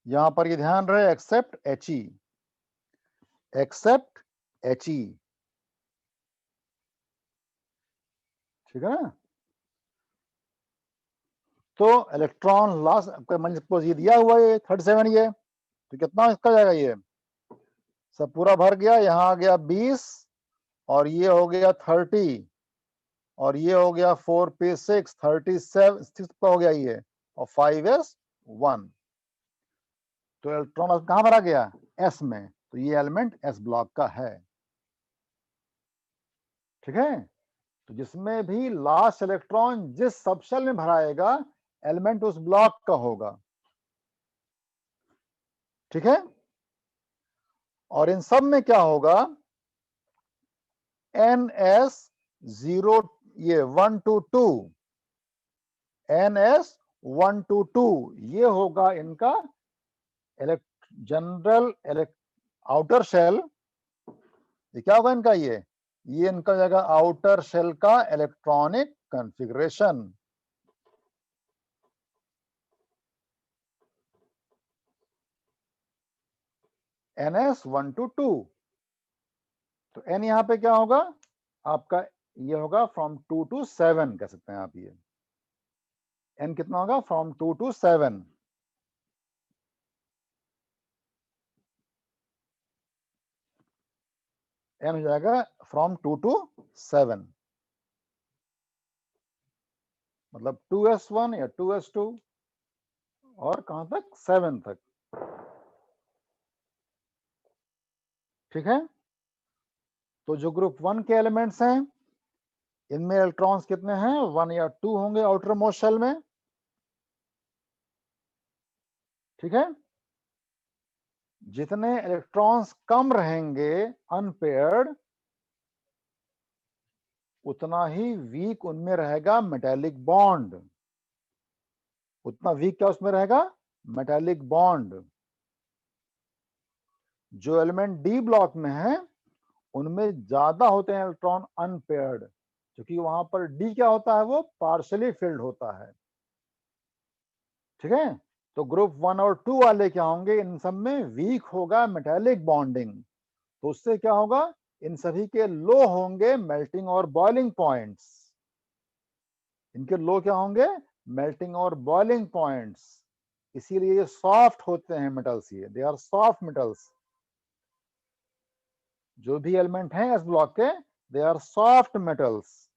यहां पर ये ध्यान रहे एक्सेप्ट He, ठीक है ना। तो इलेक्ट्रॉन लास्ट मैंने सपोज ये दिया हुआ है 37 ये, तो कितना इसका जाएगा, ये सब पूरा भर गया, यहाँ आ गया 20 और ये हो गया 30 और ये हो गया 4p6 37 हो गया ये, और 5s1, तो इलेक्ट्रॉन कहां भरा गया, एस में, तो ये एलिमेंट एस ब्लॉक का है, ठीक है। तो जिसमें भी लास्ट इलेक्ट्रॉन जिस सबशेल में भराएगा एलिमेंट उस ब्लॉक का होगा, ठीक है। और इन सब में क्या होगा, NS0 ये 1 to 2, NS1 to 2 ये होगा इनका जनरल आउटर शेल, ये क्या होगा इनका, ये इनका जाएगा आउटर शेल का इलेक्ट्रॉनिक कॉन्फ़िगरेशन, NS1 to 2, तो N यहां पे क्या होगा आपका, ये होगा फ्रॉम 2 to 7 कह सकते हैं आप, ये N कितना होगा फ्रॉम 2 to 7, N हो जाएगा फ्रॉम 2 to 7, मतलब 2s1 या 2s2 और कहां तक 7 तक, ठीक है। तो जो ग्रुप 1 के एलिमेंट्स हैं इनमें इलेक्ट्रॉन्स कितने हैं, 1 या 2 होंगे आउटर मोस्ट शेल में, ठीक है। जितने इलेक्ट्रॉन्स कम रहेंगे अनपेयर्ड, उतना ही वीक उनमें रहेगा मेटालिक बॉन्ड, उतना वीक क्या उसमें रहेगा, मेटालिक बॉन्ड। जो एलिमेंट डी ब्लॉक में है उनमें ज्यादा होते हैं इलेक्ट्रॉन अनपेयर्ड, क्योंकि वहां पर डी क्या होता है, वो पार्शली फिल्ड होता है, ठीक है। तो ग्रुप 1 और 2 वाले क्या होंगे, इन सब में वीक होगा मेटालिक बॉन्डिंग, तो उससे क्या होगा, इन सभी के लो होंगे मेल्टिंग और बॉइलिंग पॉइंट्स। इनके लो क्या होंगे, मेल्टिंग और बॉइलिंग पॉइंट्स, इसीलिए ये सॉफ्ट होते हैं मेटल्स, ये दे आर सॉफ्ट मेटल्स। जो भी एलिमेंट हैं एस ब्लॉक के, दे आर सॉफ्ट मेटल्स,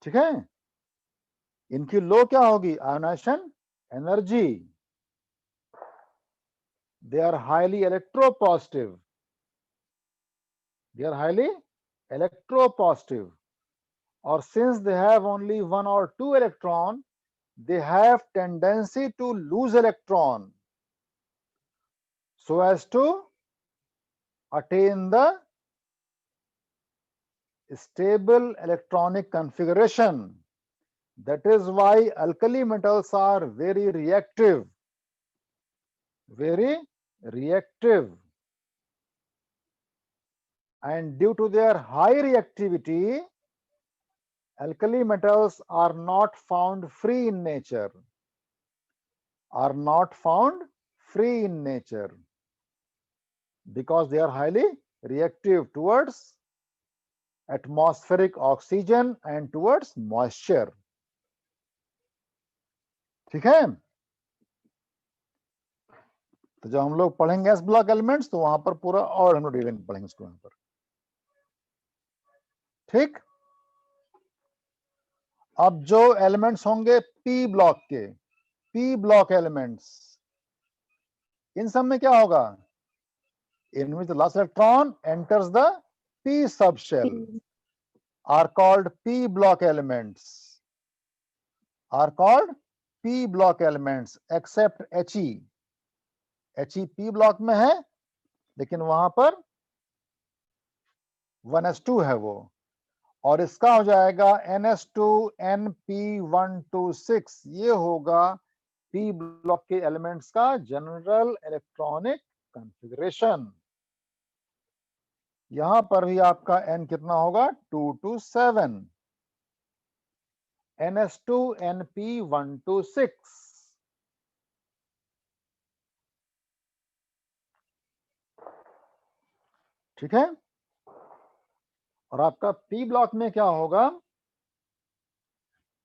ठीक है। इनकी लो क्या होगी, ionization energy, they are highly electropositive, they are highly electropositive, or since they have only 1 or 2 electron, they have tendency to lose electron so as to attain the stable electronic configuration. That is why alkali metals are very reactive, and due to their high reactivity, alkali metals are not found free in nature, because they are highly reactive towards atmospheric oxygen and towards moisture, ठीक है। तो जब हम लोग पढ़ेंगे S block elements, तो वहां पर पूरा और हम लोग डिटेल पढ़ेंगे इसको यहाँ पर, ठीक। अब जो एलिमेंट्स होंगे पी ब्लॉक के, पी ब्लॉक एलिमेंट्स, इन सब में क्या होगा, in which the last electron enters the p subshell are called p block elements, except He p block में है, लेकिन वहां पर 1s2 है वो, और इसका हो जाएगा ns2np126, ये होगा p ब्लॉक के एलिमेंट्स का जनरल इलेक्ट्रॉनिक कॉन्फ़िगरेशन। यहां पर भी आपका n कितना होगा, 2 to 7, ns2np126, ठीक है। और आपका p ब्लॉक में क्या होगा,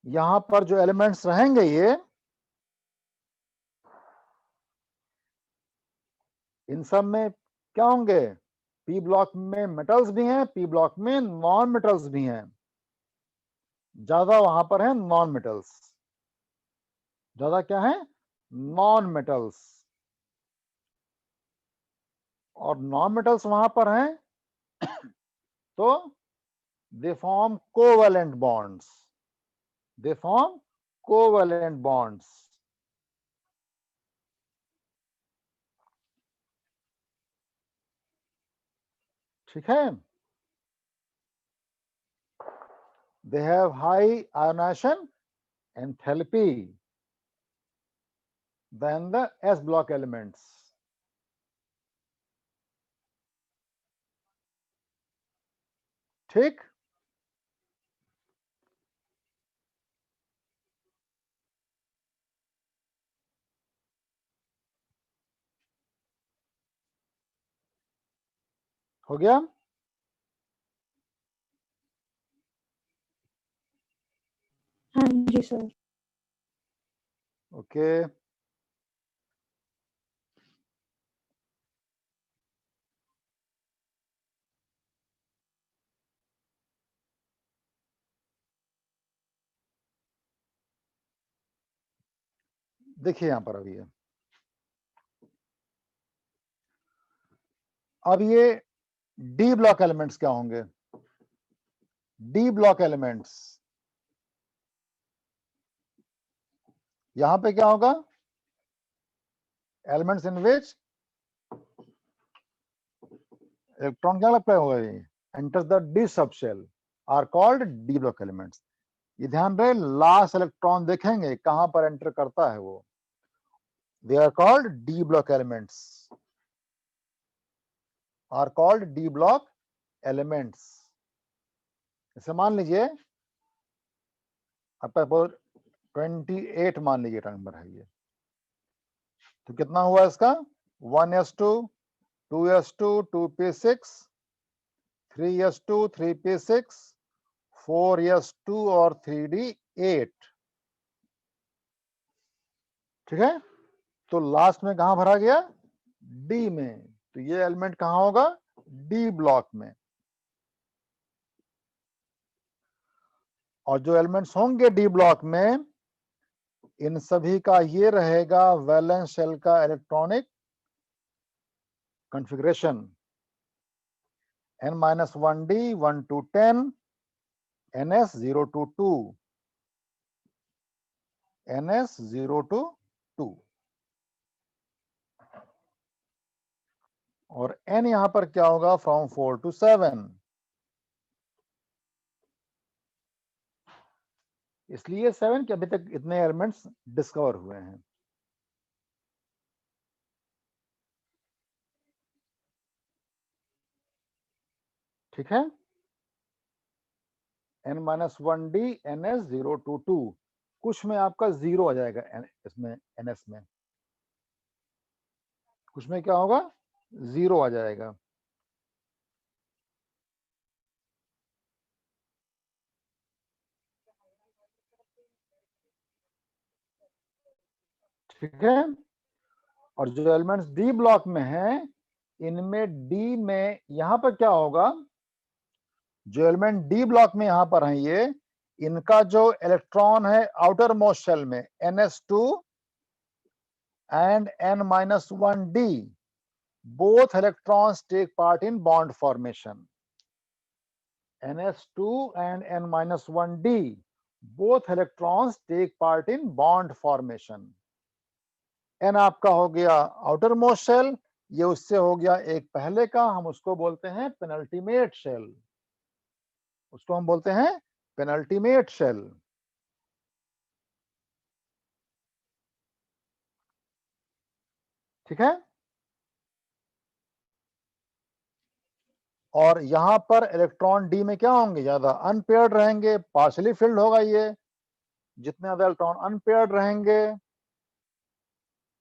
यहां पर जो एलिमेंट्स रहेंगे ये, इन सब में क्या होंगे, p ब्लॉक में मेटल्स भी हैं, p ब्लॉक में नॉन मेटल्स भी हैं, ज्यादा वहां पर है नॉन मेटल्स, ज्यादा क्या है, नॉन मेटल्स, और नॉन मेटल्स वहां पर हैं तो they form covalent bonds, ठीक है। they have high ionization enthalpy than the s block elements, ठीक। हो गया, हाँ जी सर। ओके। देखिए यहां पर अब ये डी ब्लॉक एलिमेंट्स क्या होंगे, डी ब्लॉक एलिमेंट्स, यहां पे क्या होगा, एलिमेंट्स इन विच इलेक्ट्रॉन क्या लगता है, enters the d subshell are called d block elements. ये ध्यान रहे, लास्ट इलेक्ट्रॉन देखेंगे कहां पर एंटर करता है वो, they are called d block elements, are called d block elements. जैसे मान लीजिए आपका 28 मान लीजिए नंबर है ये। तो कितना हुआ इसका 1s2 2s2 2p6 3s2 3p6 4s2 और 3d8। ठीक है, तो लास्ट में कहां भरा गया डी में। तो ये एलिमेंट कहां होगा डी ब्लॉक में। और जो एलिमेंट्स होंगे डी ब्लॉक में इन सभी का ये रहेगा वैलेंस शेल का electronic configuration n-1d 1 to 10 ns 0 to 2 ns 0 to 2 और n यहां पर क्या होगा फ्रॉम 4 to 7। इसलिए 7 के अभी तक इतने एलिमेंट्स डिस्कवर हुए हैं। ठीक है, n-1d ns 0 to 2 कुछ में आपका 0 आ जाएगा इसमें ns में, कुछ में क्या होगा 0 आ जाएगा। ठीक है, और जो एलिमेंट्स डी ब्लॉक में हैं इनमें डी में यहां पर क्या होगा जो एलिमेंट डी ब्लॉक में यहां पर है ये इनका जो इलेक्ट्रॉन है आउटर मोस्ट शेल में ns2 and n-1d both electrons take part in bond formation। ns2 and n-1d both electrons take part in bond formation। n आपका हो गया आउटर मोस्ट शेल, ये उससे हो गया एक पहले का, हम उसको बोलते हैं पेनल्टीमेट शेल, उसको हम बोलते हैं पेनल्टीमेट शेल। ठीक है, और यहां पर इलेक्ट्रॉन डी में क्या होंगे ज्यादा अनपेयर्ड रहेंगे, पार्शली फिल्ड होगा ये। जितने ज्यादा इलेक्ट्रॉन अनपेयर्ड रहेंगे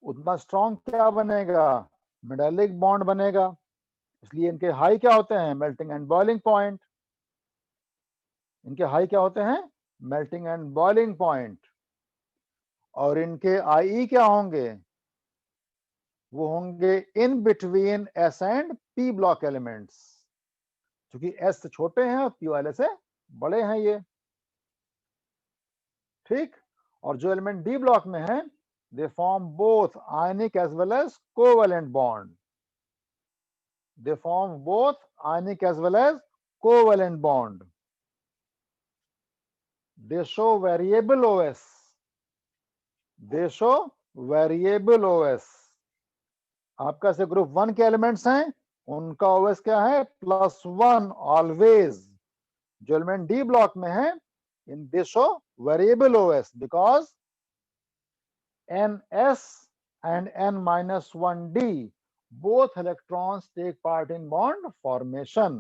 उतना स्ट्रॉन्ग क्या बनेगा मेटालिक बॉन्ड बनेगा। इसलिए इनके हाई क्या होते हैं मेल्टिंग एंड बॉइलिंग पॉइंट, इनके हाई क्या होते हैं मेल्टिंग एंड बॉइलिंग पॉइंट। और इनके आई क्या होंगे वो होंगे in between S and P block elements, क्योंकि एस से छोटे हैं और पी वाले से बड़े हैं ये। ठीक, और जो एलिमेंट डी ब्लॉक में है they form both ionic as well as covalent bond, they form both ionic as well as covalent bond, they show variable OS, they show variable OS। आपका से ग्रुप 1 के एलिमेंट्स हैं उनका OS क्या है +1 always. जो एलिमेंट डी ब्लॉक में है in they show variable OS because ns and n-1d both electrons take part in bond formation।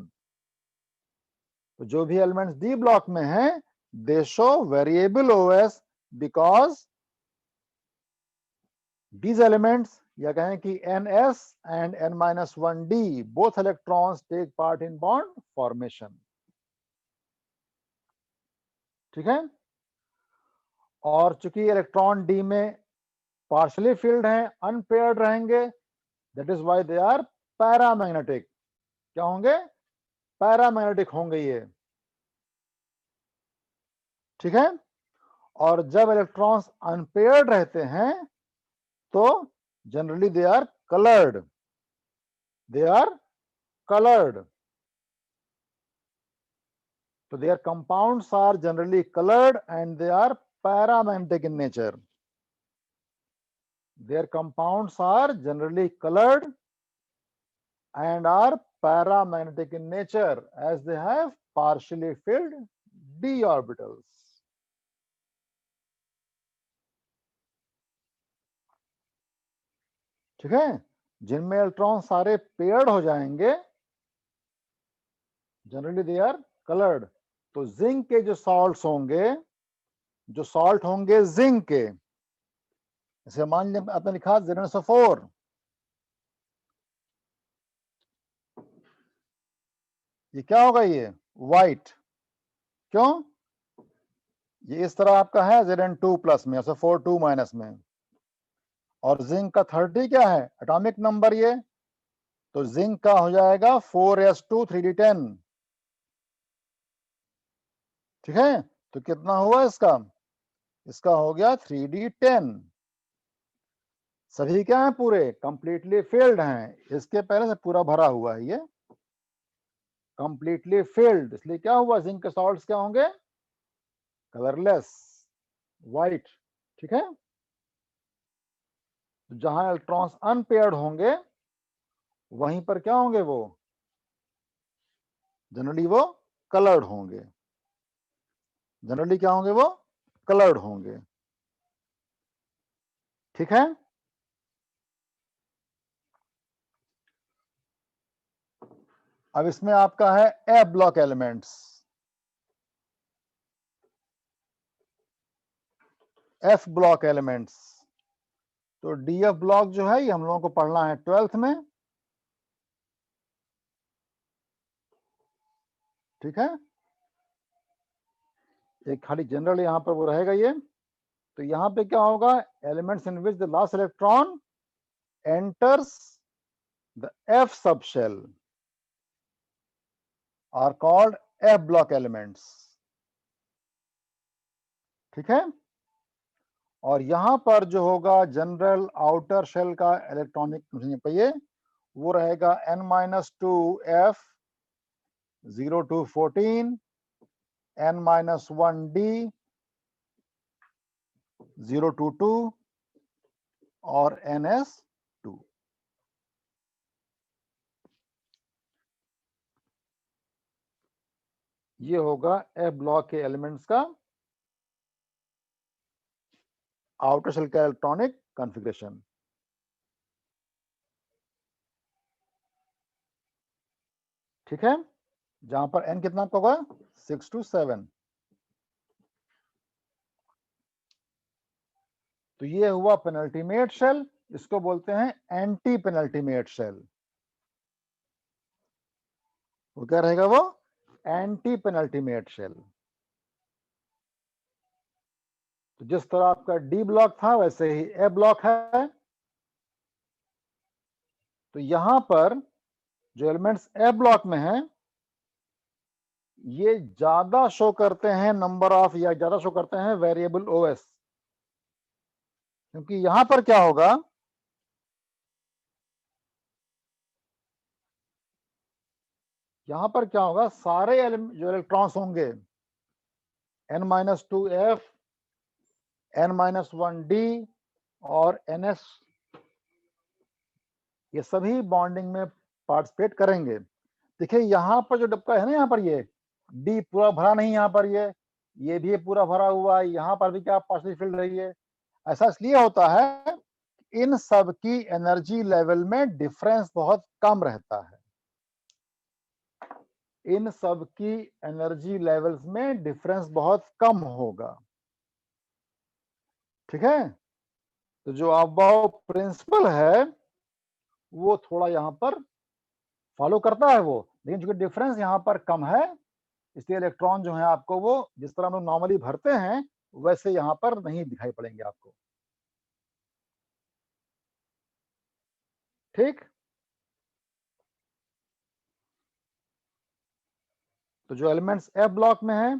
तो जो भी एलिमेंट्स डी ब्लॉक में हैं they show variable OS because these elements या कहें कि ns and n-1d both electrons take part in bond formation। ठीक है, और चूंकि इलेक्ट्रॉन डी में पार्शली फील्ड हैं अनपेयर्ड रहेंगे that is why they are paramagnetic. क्या होंगे पैरामैग्नेटिक होंगे ये। ठीक है, और जब इलेक्ट्रॉन्स अनपेयर्ड रहते हैं तो generally they are coloured, they are coloured. तो their compounds are generally colored and they are paramagnetic in nature, their compounds are generally colored and are paramagnetic in nature as they have partially filled d orbitals। ठीक है, जिनमें electron सारे paired हो जाएंगे generally they are coloured. तो zinc के जो salts होंगे जो सॉल्ट होंगे जिंक के, जैसे मान लिया आपने लिखा ZnSO4, ये क्या होगा, ये व्हाइट, क्यों, ये इस तरह आपका है Zn2 प्लस में, SO4 2 माइनस में, और जिंक का 30 क्या है एटॉमिक नंबर ये, तो जिंक का हो जाएगा 4s2 3d10, ठीक है। तो कितना हुआ इसका, इसका हो गया 3d10। सभी क्या है, पूरे कंप्लीटली फिल्ड हैं, इसके पहले से पूरा भरा हुआ है ये कंप्लीटली फिल्ड, इसलिए क्या हुआ, जिंक के सॉल्ट्स क्या होंगे, कलरलेस, व्हाइट, ठीक है। तो जहां इलेक्ट्रॉन्स अनपेयर्ड होंगे वहीं पर क्या होंगे, वो जनरली वो कलर्ड होंगे, जनरली क्या होंगे, वो कलर्ड होंगे, ठीक है। अब इसमें आपका है F block elements, F block elements, तो डीएफ ब्लॉक जो है ये हम लोगों को पढ़ना है 12th में, ठीक है। एक खाली जनरल यहां पर वो रहेगा ये, तो यहां पे क्या होगा, elements in which the last electron enters the f sub shell are called f block elements, ठीक है। और यहां पर जो होगा जनरल आउटर शेल का इलेक्ट्रॉनिक पहिए, वो रहेगा n-2f 0 to 14, n-1d 0 to 2 और ns2। ये होगा एफ ब्लॉक के एलिमेंट्स का आउटर शेल का इलेक्ट्रॉनिक कॉन्फ़िगरेशन, ठीक है। जहां पर n कितना आपका होगा 6 to 7। तो ये हुआ पेनल्टीमेट शेल, इसको बोलते हैं एंटी पेनल्टीमेट शेल, वो क्या रहेगा, वो एंटी पेनल्टीमेट शेल। तो जिस तरह आपका डी ब्लॉक था वैसे ही ए ब्लॉक है। तो यहां पर जो एलिमेंट्स ए ब्लॉक में हैं ये ज्यादा शो करते हैं नंबर ऑफ, या ज्यादा शो करते हैं वेरिएबल ओएस, क्योंकि यहां पर क्या होगा, यहां पर क्या होगा, सारे जो इलेक्ट्रॉन्स होंगे n-2f n-1d और ns, ये सभी बॉन्डिंग में पार्टिसिपेट करेंगे। देखिए यहां पर जो डब्बा है ना, यहाँ पर ये डी पूरा भरा नहीं, यहाँ पर ये भी पूरा भरा हुआ है, यहाँ पर भी क्या पार्शियल फिल्ड रही है। ऐसा इसलिए होता है, इन सब की एनर्जी लेवल में डिफरेंस बहुत कम रहता है, इन सब की एनर्जी लेवल्स में डिफरेंस बहुत कम होगा, ठीक है। तो जो अबाव प्रिंसिपल है वो थोड़ा यहां पर फॉलो करता है वो, लेकिन चूंकि डिफरेंस यहां पर कम है इसलिए इलेक्ट्रॉन जो है आपको वो जिस तरह हम लोग नॉर्मली भरते हैं वैसे यहां पर नहीं दिखाई पड़ेंगे आपको, ठीक। तो जो एलिमेंट्स एफ ब्लॉक में हैं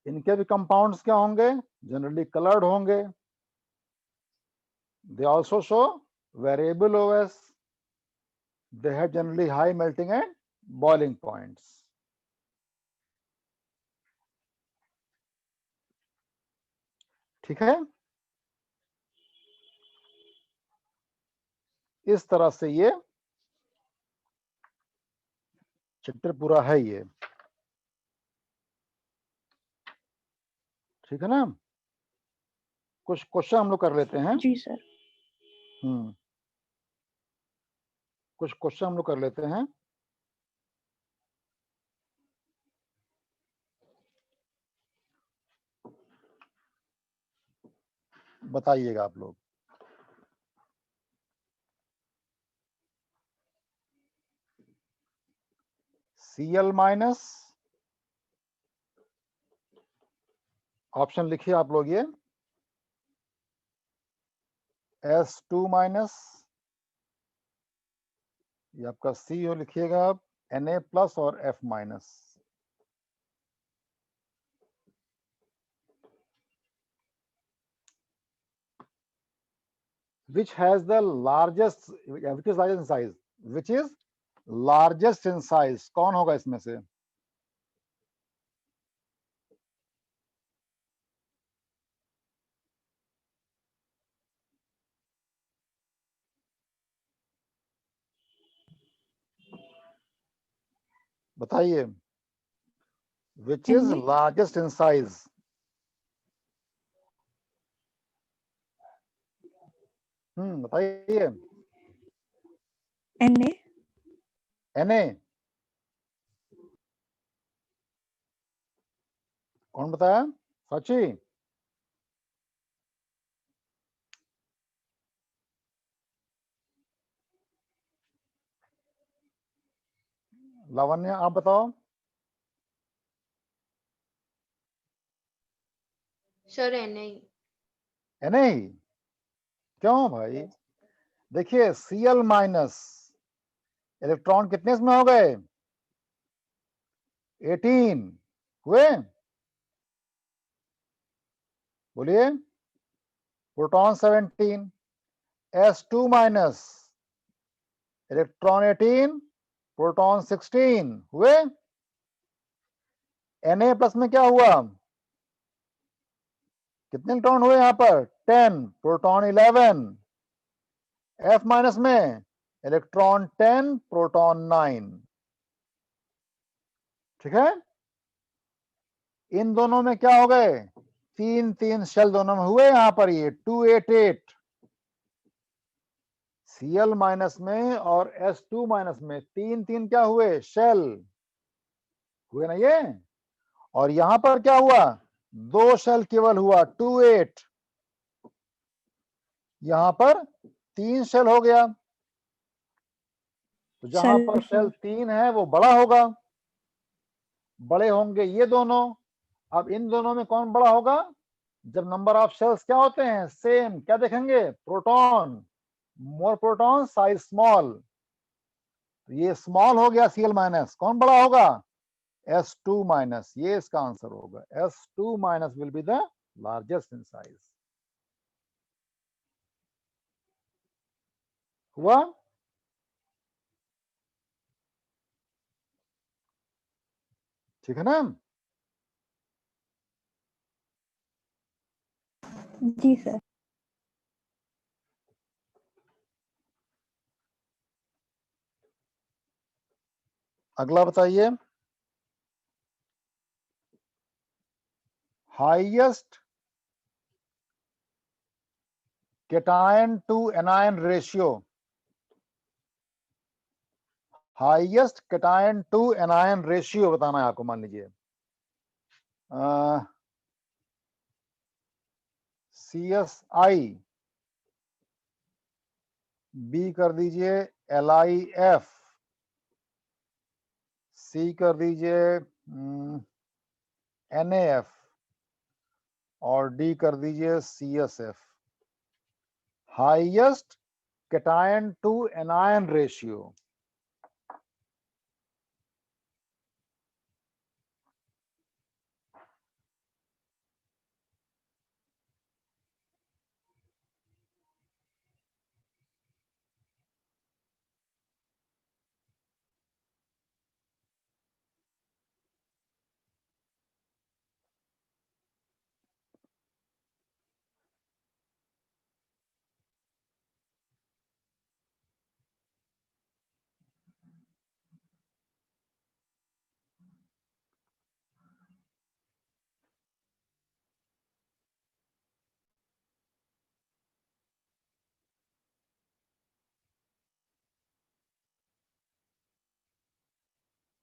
इनके भी कंपाउंड्स क्या होंगे, जनरली कलर्ड होंगे, they also show variable OS, they have generally high melting and boiling points, ठीक है। इस तरह से ये चैप्टर पूरा है ये, ठीक है ना। कुछ क्वेश्चन हम लोग कर लेते हैं, जी सर। कुछ क्वेश्चन हम लोग कर लेते हैं। बताइएगा आप लोग। Cl माइनस, ऑप्शन लिखिए आप लोग, ये S2 माइनस, ये आपका C हो, लिखिएगा आप Na प्लस और F minus. Which has the largest, which is largest in size, which is largest in size, कौन होगा इसमें से? बताइए, which is Na, largest in size? बताइए। Na, Na, कौन बताया? सची? लावण्य, आप बताओ। सर एन Na ही? क्यों भाई? देखिए Cl माइनस, इलेक्ट्रॉन कितने इसमें हो गए? 18 हुए? बोलिए। Proton 17, S2 minus, electron 18, proton 16 हुए? Na प्लस में क्या हुआ? कितने इलेक्ट्रॉन हुए यहां पर? 10, प्रोटॉन 11। F माइनस में इलेक्ट्रॉन 10, प्रोटॉन 9। ठीक है? इन दोनों में क्या हो गए? 3 शेल दोनों में हुए यहां पर, ये 288। Cl माइनस में और S2 माइनस में 3 क्या हुए? शेल हुए ना ये। और यहां पर क्या हुआ? 2 शेल केवल हुआ, 28। यहां पर 3 शेल हो गया, तो जहां पर शेल 3 है वो बड़ा होगा, बड़े होंगे ये दोनों। अब इन दोनों में कौन बड़ा होगा? जब नंबर ऑफ शेल्स क्या होते हैं? सेम। क्या देखेंगे? प्रोटॉन, मोर प्रोटॉन, साइज स्मॉल। तो ये स्मॉल हो गया Cl माइनस, कौन बड़ा होगा? S2 minus. ये इसका आंसर होगा। S2 minus will be the largest in size. हुआ? ठीक है ना? जी सर। अगला बताइए। Highest cation to anion ratio, highest cation to anion ratio बताना है आपको। मान लीजिए CSI, B कर दीजिए LIF, C कर दीजिए NAF और D कर दीजिए CSF। Highest cation to anion ratio.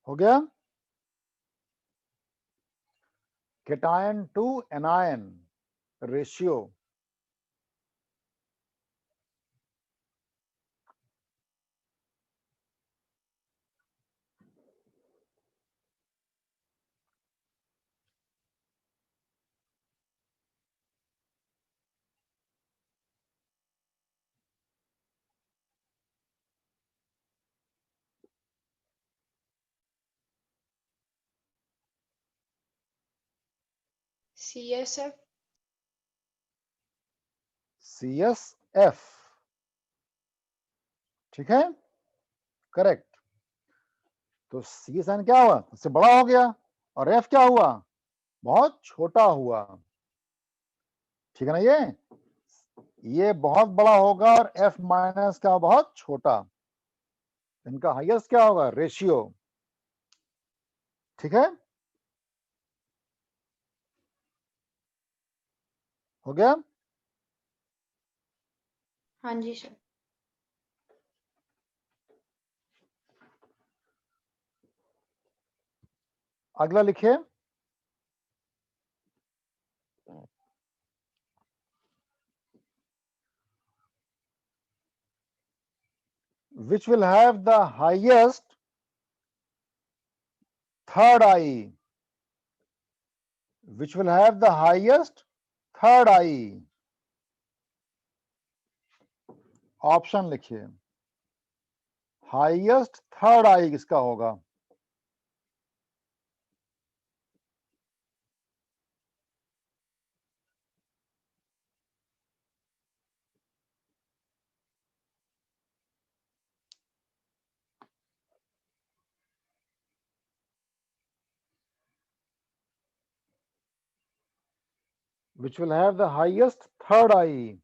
हो गया? Cation to anion ratio CSF. CSF, ठीक है, करेक्ट। तो CSN क्या हुआ, इससे बड़ा हो गया, और F क्या हुआ, बहुत छोटा हुआ, ठीक है ना। ये बहुत बड़ा होगा और F माइनस क्या, बहुत छोटा। इनका हाईएस्ट क्या होगा, रेशियो, ठीक है, हो गया। हाँ जी सर। अगला लिखिए, which will have the highest third eye, which will have the highest third eye, option लिखिए, हाईएस्ट थर्ड आई किसका होगा। which will have the highest third eye,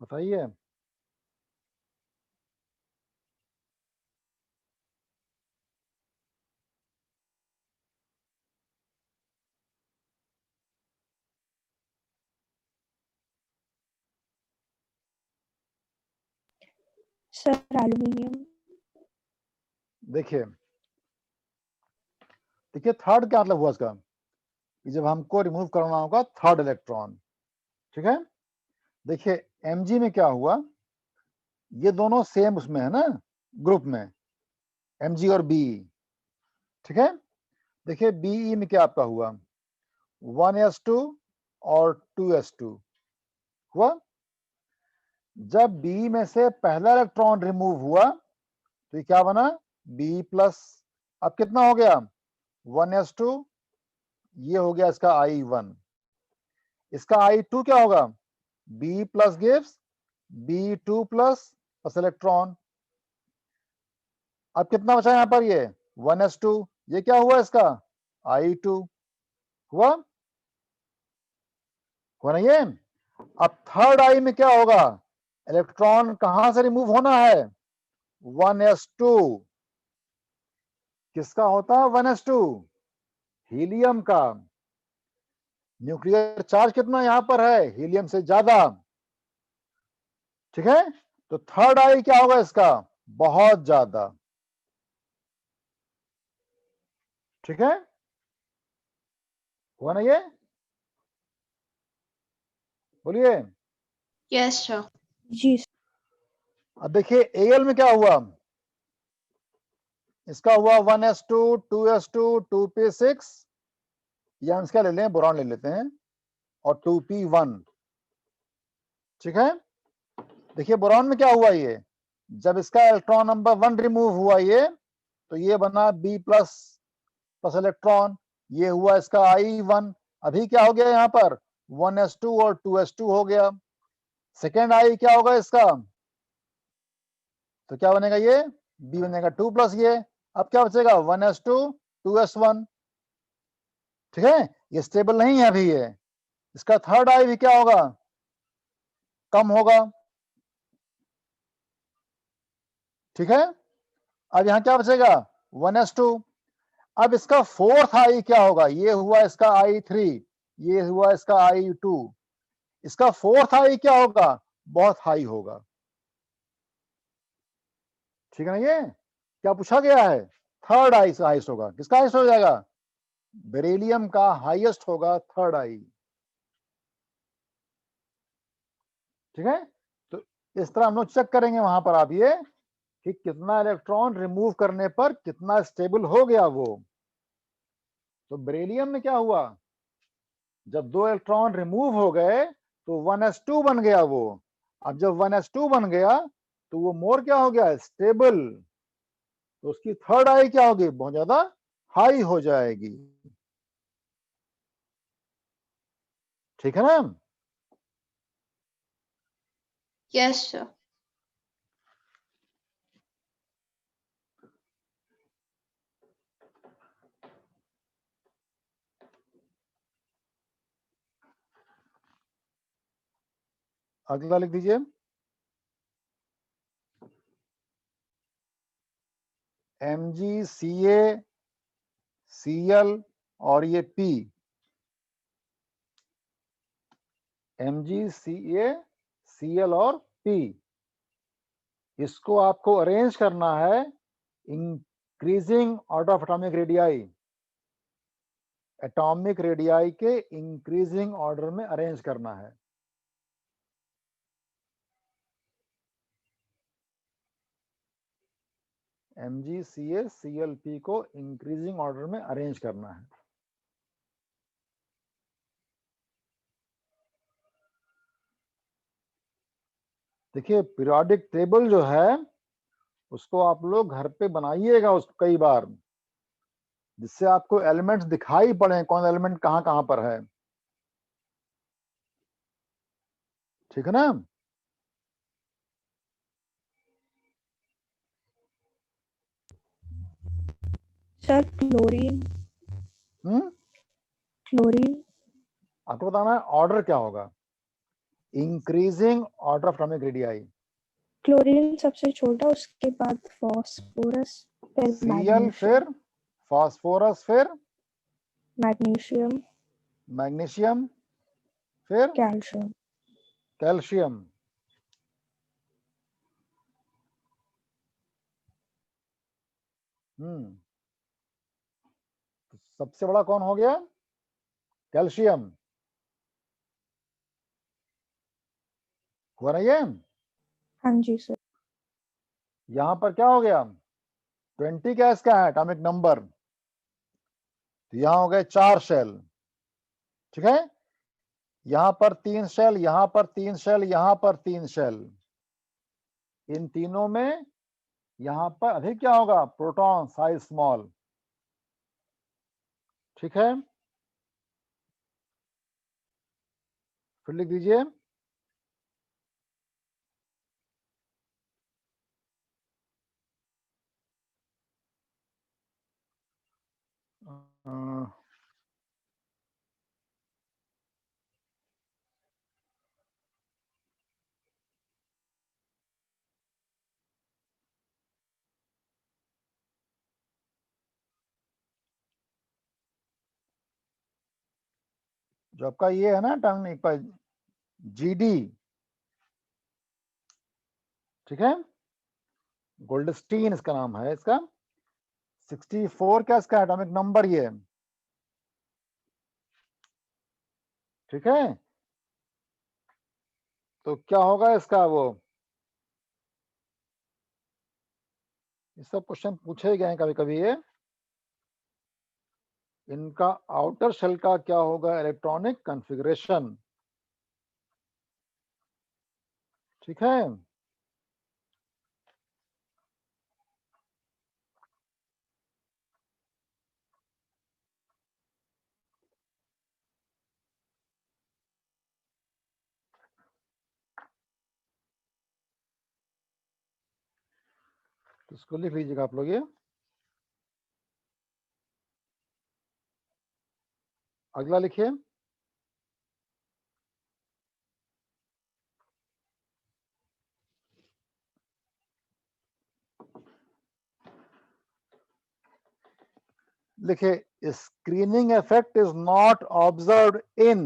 बताइए। Sir aluminium. देखिए देखिए, थर्ड क्या मतलब हुआ इसका, कि जब हमको रिमूव करना होगा थर्ड इलेक्ट्रॉन, ठीक है। देखिए Mg में क्या हुआ, ये दोनों सेम उसमें है ना, ग्रुप में, Mg और Be, ठीक है। देखिए Be में क्या आपका हुआ, 1s2 और 2s2 हुआ। जब Be में से पहला इलेक्ट्रॉन रिमूव हुआ तो ये क्या बना, B प्लस, अब कितना हो गया, 1s2, ये हो गया इसका I1, इसका I2 क्या होगा, B plus gives B2 plus electron. अब कितना बचा यहाँ पर, ये 1s2, ये क्या हुआ इसका I2 हुआ ना ये। अब थर्ड आई में क्या होगा, इलेक्ट्रॉन कहां से रिमूव होना है, 1s2, किसका होता है 1s2, हीलियम का। न्यूक्लियर चार्ज कितना यहां पर है, हीलियम से ज्यादा, ठीक है। तो थर्ड आई क्या होगा इसका, बहुत ज्यादा, ठीक है, हुआ ना ये, बोलिए। Yes sir. जी अब देखिए Al में क्या हुआ, इसका हुआ 1s2 2s2 2p6, या हम इसका ले लें, बोरॉन ले लेते हैं, और 2p1, ठीक है। देखिए बोरॉन में क्या हुआ, ये जब इसका इलेक्ट्रॉन नंबर 1 रिमूव हुआ ये, तो ये बना B प्लस इलेक्ट्रॉन, ये हुआ इसका I1, अभी क्या हो गया यहाँ पर 1s2 और 2s2 हो गया। सेकेंड आई क्या होगा इसका, तो क्या बनेगा, ये बी बनेगा 2 प्लस ये, अब क्या बचेगा 1s2 2s1। ठीक है, ये स्टेबल नहीं है अभी ये, इसका थर्ड आई भी क्या होगा, कम होगा। ठीक है, अब यहां क्या बचेगा 1s2। अब इसका फोर्थ आई क्या होगा, ये हुआ इसका i3, ये हुआ इसका i2, इसका फोर्थ आई क्या होगा, बहुत हाई होगा। ठीक है ना, ये क्या पूछा गया है, थर्ड आई से हाइस्ट होगा, किसका हाइस्ट हो जाएगा, बेरिलियम का हाईएस्ट होगा थर्ड आई। ठीक है, तो इस तरह हम लोग चेक करेंगे वहां पर आप ये कि कितना इलेक्ट्रॉन रिमूव करने पर कितना स्टेबल हो गया वो। तो बेरिलियम में क्या हुआ, जब 2 इलेक्ट्रॉन रिमूव हो गए तो 1s2 बन गया वो। अब जब 1s2 बन गया तो वो मोर क्या हो गया, स्टेबल, तो उसकी थर्ड आई क्या होगी, बहुत ज्यादा हाई हो जाएगी। ठीक है ना, Yes, sir. अगला लिख दीजिए, MgCa Cl और ये P, MgCa Cl और P, इसको आपको अरेंज करना है increasing order of atomic radii, atomic radii के इंक्रीजिंग ऑर्डर में अरेंज करना है। MgCa Cl P को इंक्रीजिंग ऑर्डर में अरेंज करना है। देखिए पीरियोडिक टेबल जो है उसको आप लोग घर पे बनाइएगा उसको कई बार, जिससे आपको एलिमेंट्स दिखाई पड़े कौन एलिमेंट कहां कहां पर है। ठीक है ना, सर क्लोरीन, क्लोरीन आपको बताना है ऑर्डर क्या होगा, increasing order of atomic radii. Chlorine सबसे छोटा, उसके बाद फॉस्फोरस, फिर Cl मैग्नीशियम, फिर फास्फोरस, फिर मैग्नीशियम, मैग्नीशियम, फिर कैल्शियम। कैल्शियम। सबसे बड़ा कौन हो गया, कैल्शियम, हुआ ना ये। हाँ जी सर। यहां पर क्या हो गया, 20 क्या इसका है एटॉमिक नंबर, तो यहां हो गए 4 शेल। ठीक है, यहां पर 3 शेल, यहां पर 3 शेल, यहां पर 3 शेल, इन तीनों में यहां पर अधिक क्या होगा, प्रोटॉन साइज स्मॉल। ठीक है, फिर लिख दीजिए जो आपका ये है ना टर्म एक बार GD, ठीक है, गोल्डस्टीन इसका नाम है, इसका 64 क्या इसका एटॉमिक नंबर ये। ठीक है, तो क्या होगा इसका वो, ये सब क्वेश्चन पूछे गए कभी कभी ये, इनका आउटर शेल का क्या होगा इलेक्ट्रॉनिक कॉन्फ़िगरेशन। ठीक है, तो इसको लिख लीजिएगा आप लोग ये। अगला लिखिए, लिखिए screening effect is not observed in,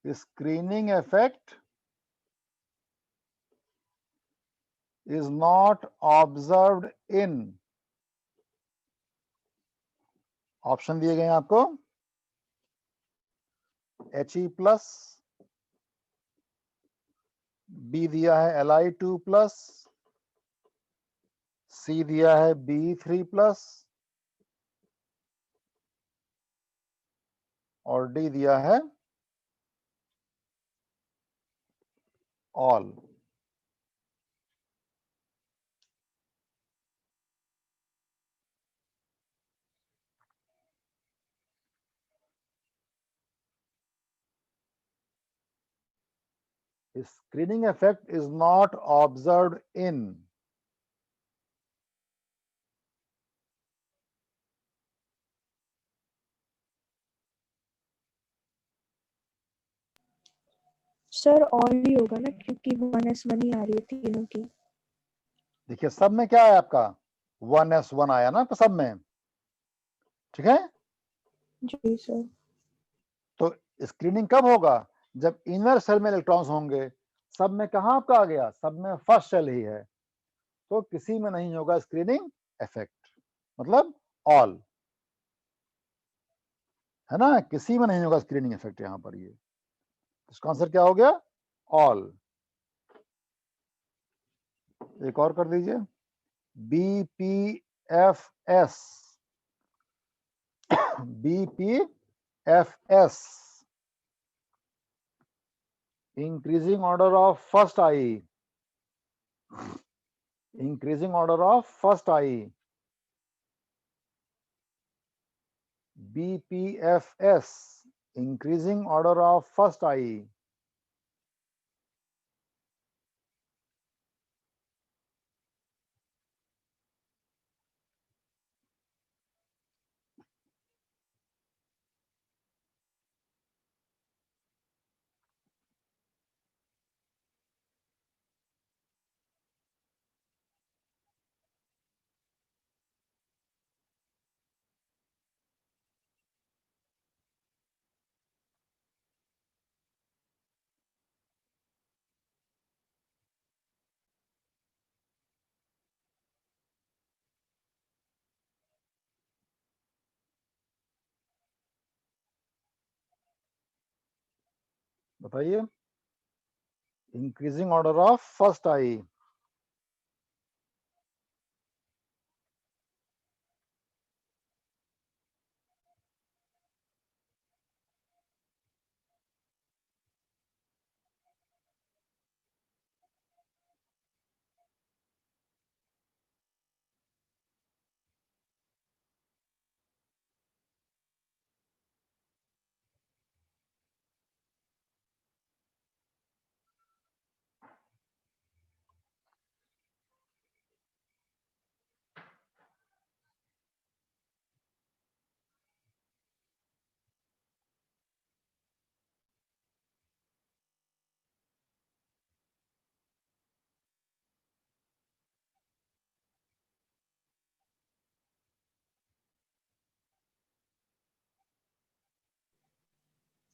screening effect is not observed in, option दिए गए हैं आपको, He+, B दिया है Li2+, C दिया है Be3+, और D दिया है all। Screening effect is not observed in, sir all he होगा ना, क्योंकि 1s1 ही आ रही है तीनों की। देखिए सब में क्या है आपका 1s1 आया ना तो सब में, ठीक है। जी सर। तो स्क्रीनिंग कब होगा, जब इनर सेल में इलेक्ट्रॉन्स होंगे। सब में कहाँ आपका आ गया, सब में फर्स्ट सेल ही है, तो किसी में नहीं होगा स्क्रीनिंग इफेक्ट, मतलब ऑल, है ना, किसी में नहीं होगा स्क्रीनिंग इफेक्ट यहां पर। ये इसका आंसर क्या हो गया, ऑल। एक और कर दीजिए, BPFS, BPFS, increasing order of first eye, increasing order of first eye, BPFS, increasing order of first eye, बताइए, increasing order of first I.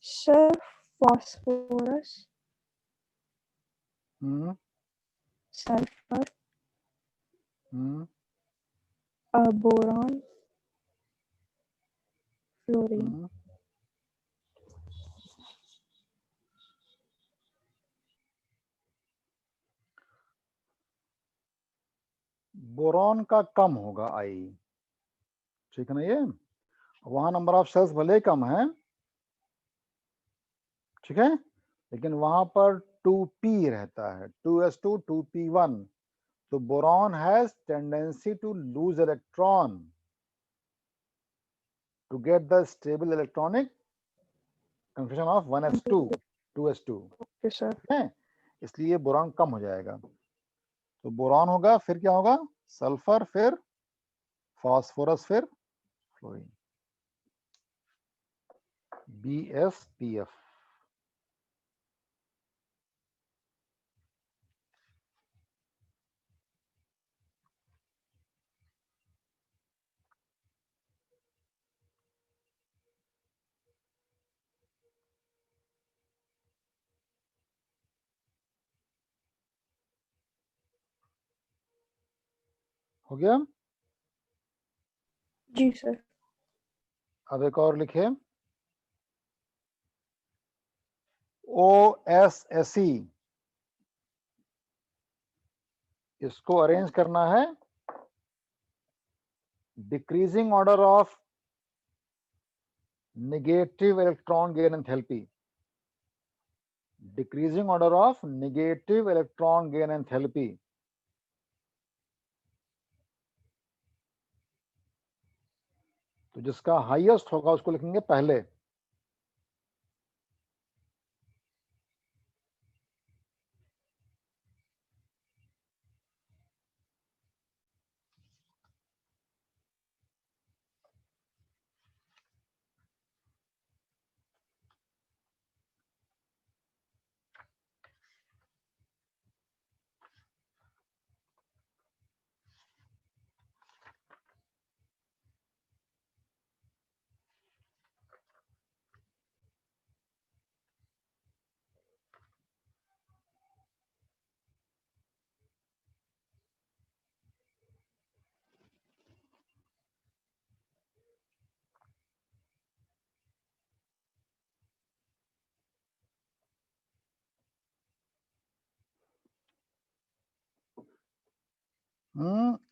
Sir phosphorus, sulphur, boron, fluorine. Boron का कम होगा आई, ठीक है ना, ये वहां नंबर ऑफ सेल्स भले ही कम है, ठीक है, लेकिन वहां पर 2p रहता है, 2s2 2p1, तो boron has tendency to lose electron to get the stable electronic configuration of 1s2 2s2, okay sir. है, इसलिए बोरॉन कम हो जाएगा। तो बोरॉन होगा, फिर क्या होगा, सल्फर, फिर फास्फोरस, फिर फ्लोरीन, BsPf। हो गया। जी सर। अब एक और लिखे, OSSE, इसको अरेंज करना है decreasing order of negative electron gain enthalpy, decreasing order of negative electron gain enthalpy. तो जिसका हाईएस्ट होगा उसको लिखेंगे पहले।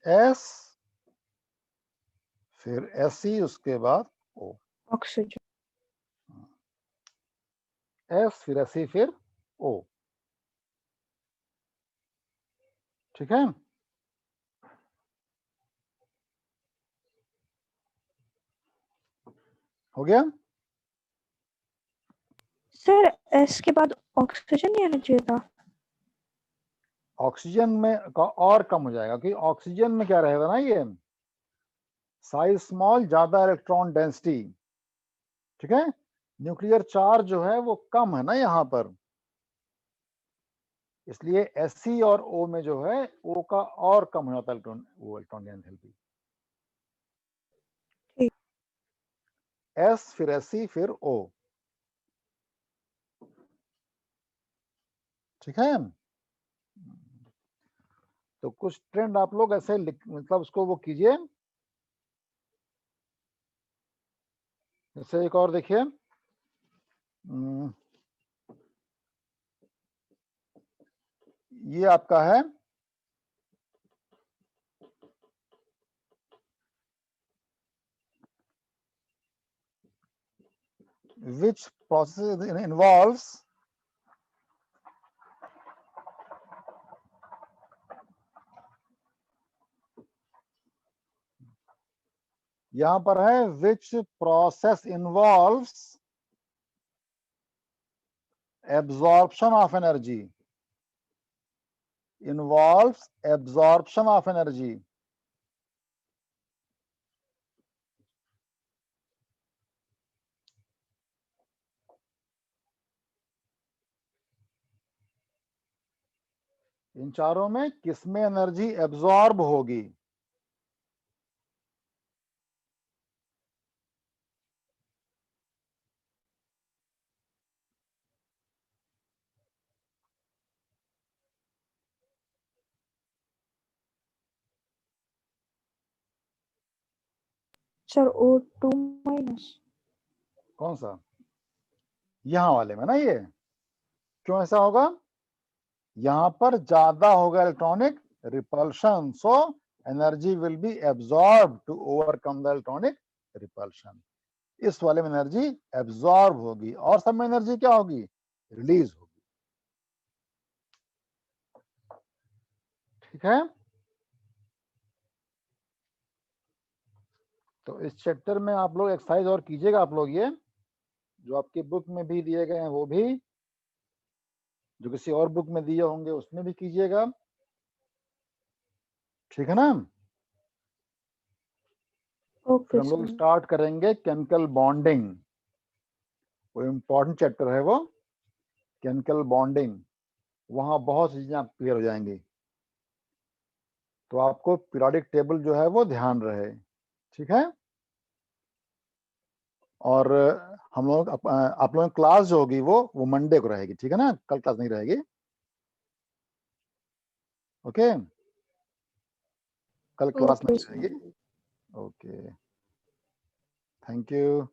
S, फिर Se, उसके बाद O, ऑक्सीजन। S फिर Se फिर O। ठीक है। हो गया। सर एस के बाद ऑक्सीजन नहीं आना चाहिए था। ऑक्सीजन में का और कम हो जाएगा, कि ऑक्सीजन में क्या रहेगा ना, ये साइज स्मॉल, ज्यादा इलेक्ट्रॉन डेंसिटी। ठीक है, न्यूक्लियर चार्ज जो है वो कम है ना यहाँ पर, इसलिए Sc और O में जो है O का और कम हो जाता है इलेक्ट्रॉन, वो इलेक्ट्रॉन की एंथैल्पी। ठीक। S फिर Sc फिर O। ठीक है। तो कुछ ट्रेंड आप लोग ऐसे मतलब उसको वो कीजिए। जैसे एक और देखिए, ये आपका है which process involves यहां पर है which process involves absorption of energy, involves absorption of energy। इन चारों में किसमें एनर्जी एब्जॉर्ब होगी? Sir O2-। कौन सा? यहां वाले में ना, ये क्यों ऐसा होगा? यहां पर ज्यादा होगा electronic repulsion, so energy will be absorb to overcome the electronic repulsion. इस वाले में एनर्जी एब्जॉर्ब होगी और सब में एनर्जी क्या होगी? रिलीज होगी। ठीक है। तो इस चैप्टर में आप लोग एक्सरसाइज और कीजिएगा, आप लोग ये जो आपकी बुक में भी दिए गए हैं वो भी, जो किसी और बुक में दिए होंगे उसमें भी कीजिएगा। ठीक है ना। ओके फिर हम लोग सर। स्टार्ट करेंगे केमिकल बॉन्डिंग। वो इम्पोर्टेंट चैप्टर है वो, केमिकल बॉन्डिंग। वहां बहुत सी चीजें आप क्लियर हो जाएंगी। तो आपको पीरियोडिक टेबल जो है वो ध्यान रहे, ठीक है। और हम लोग आप लोगों की क्लास जो होगी वो मंडे को रहेगी, ठीक है ना, कल क्लास नहीं रहेगी। ओके, कल क्लास ओके नहीं सर। रहेगी। Okay, thank you.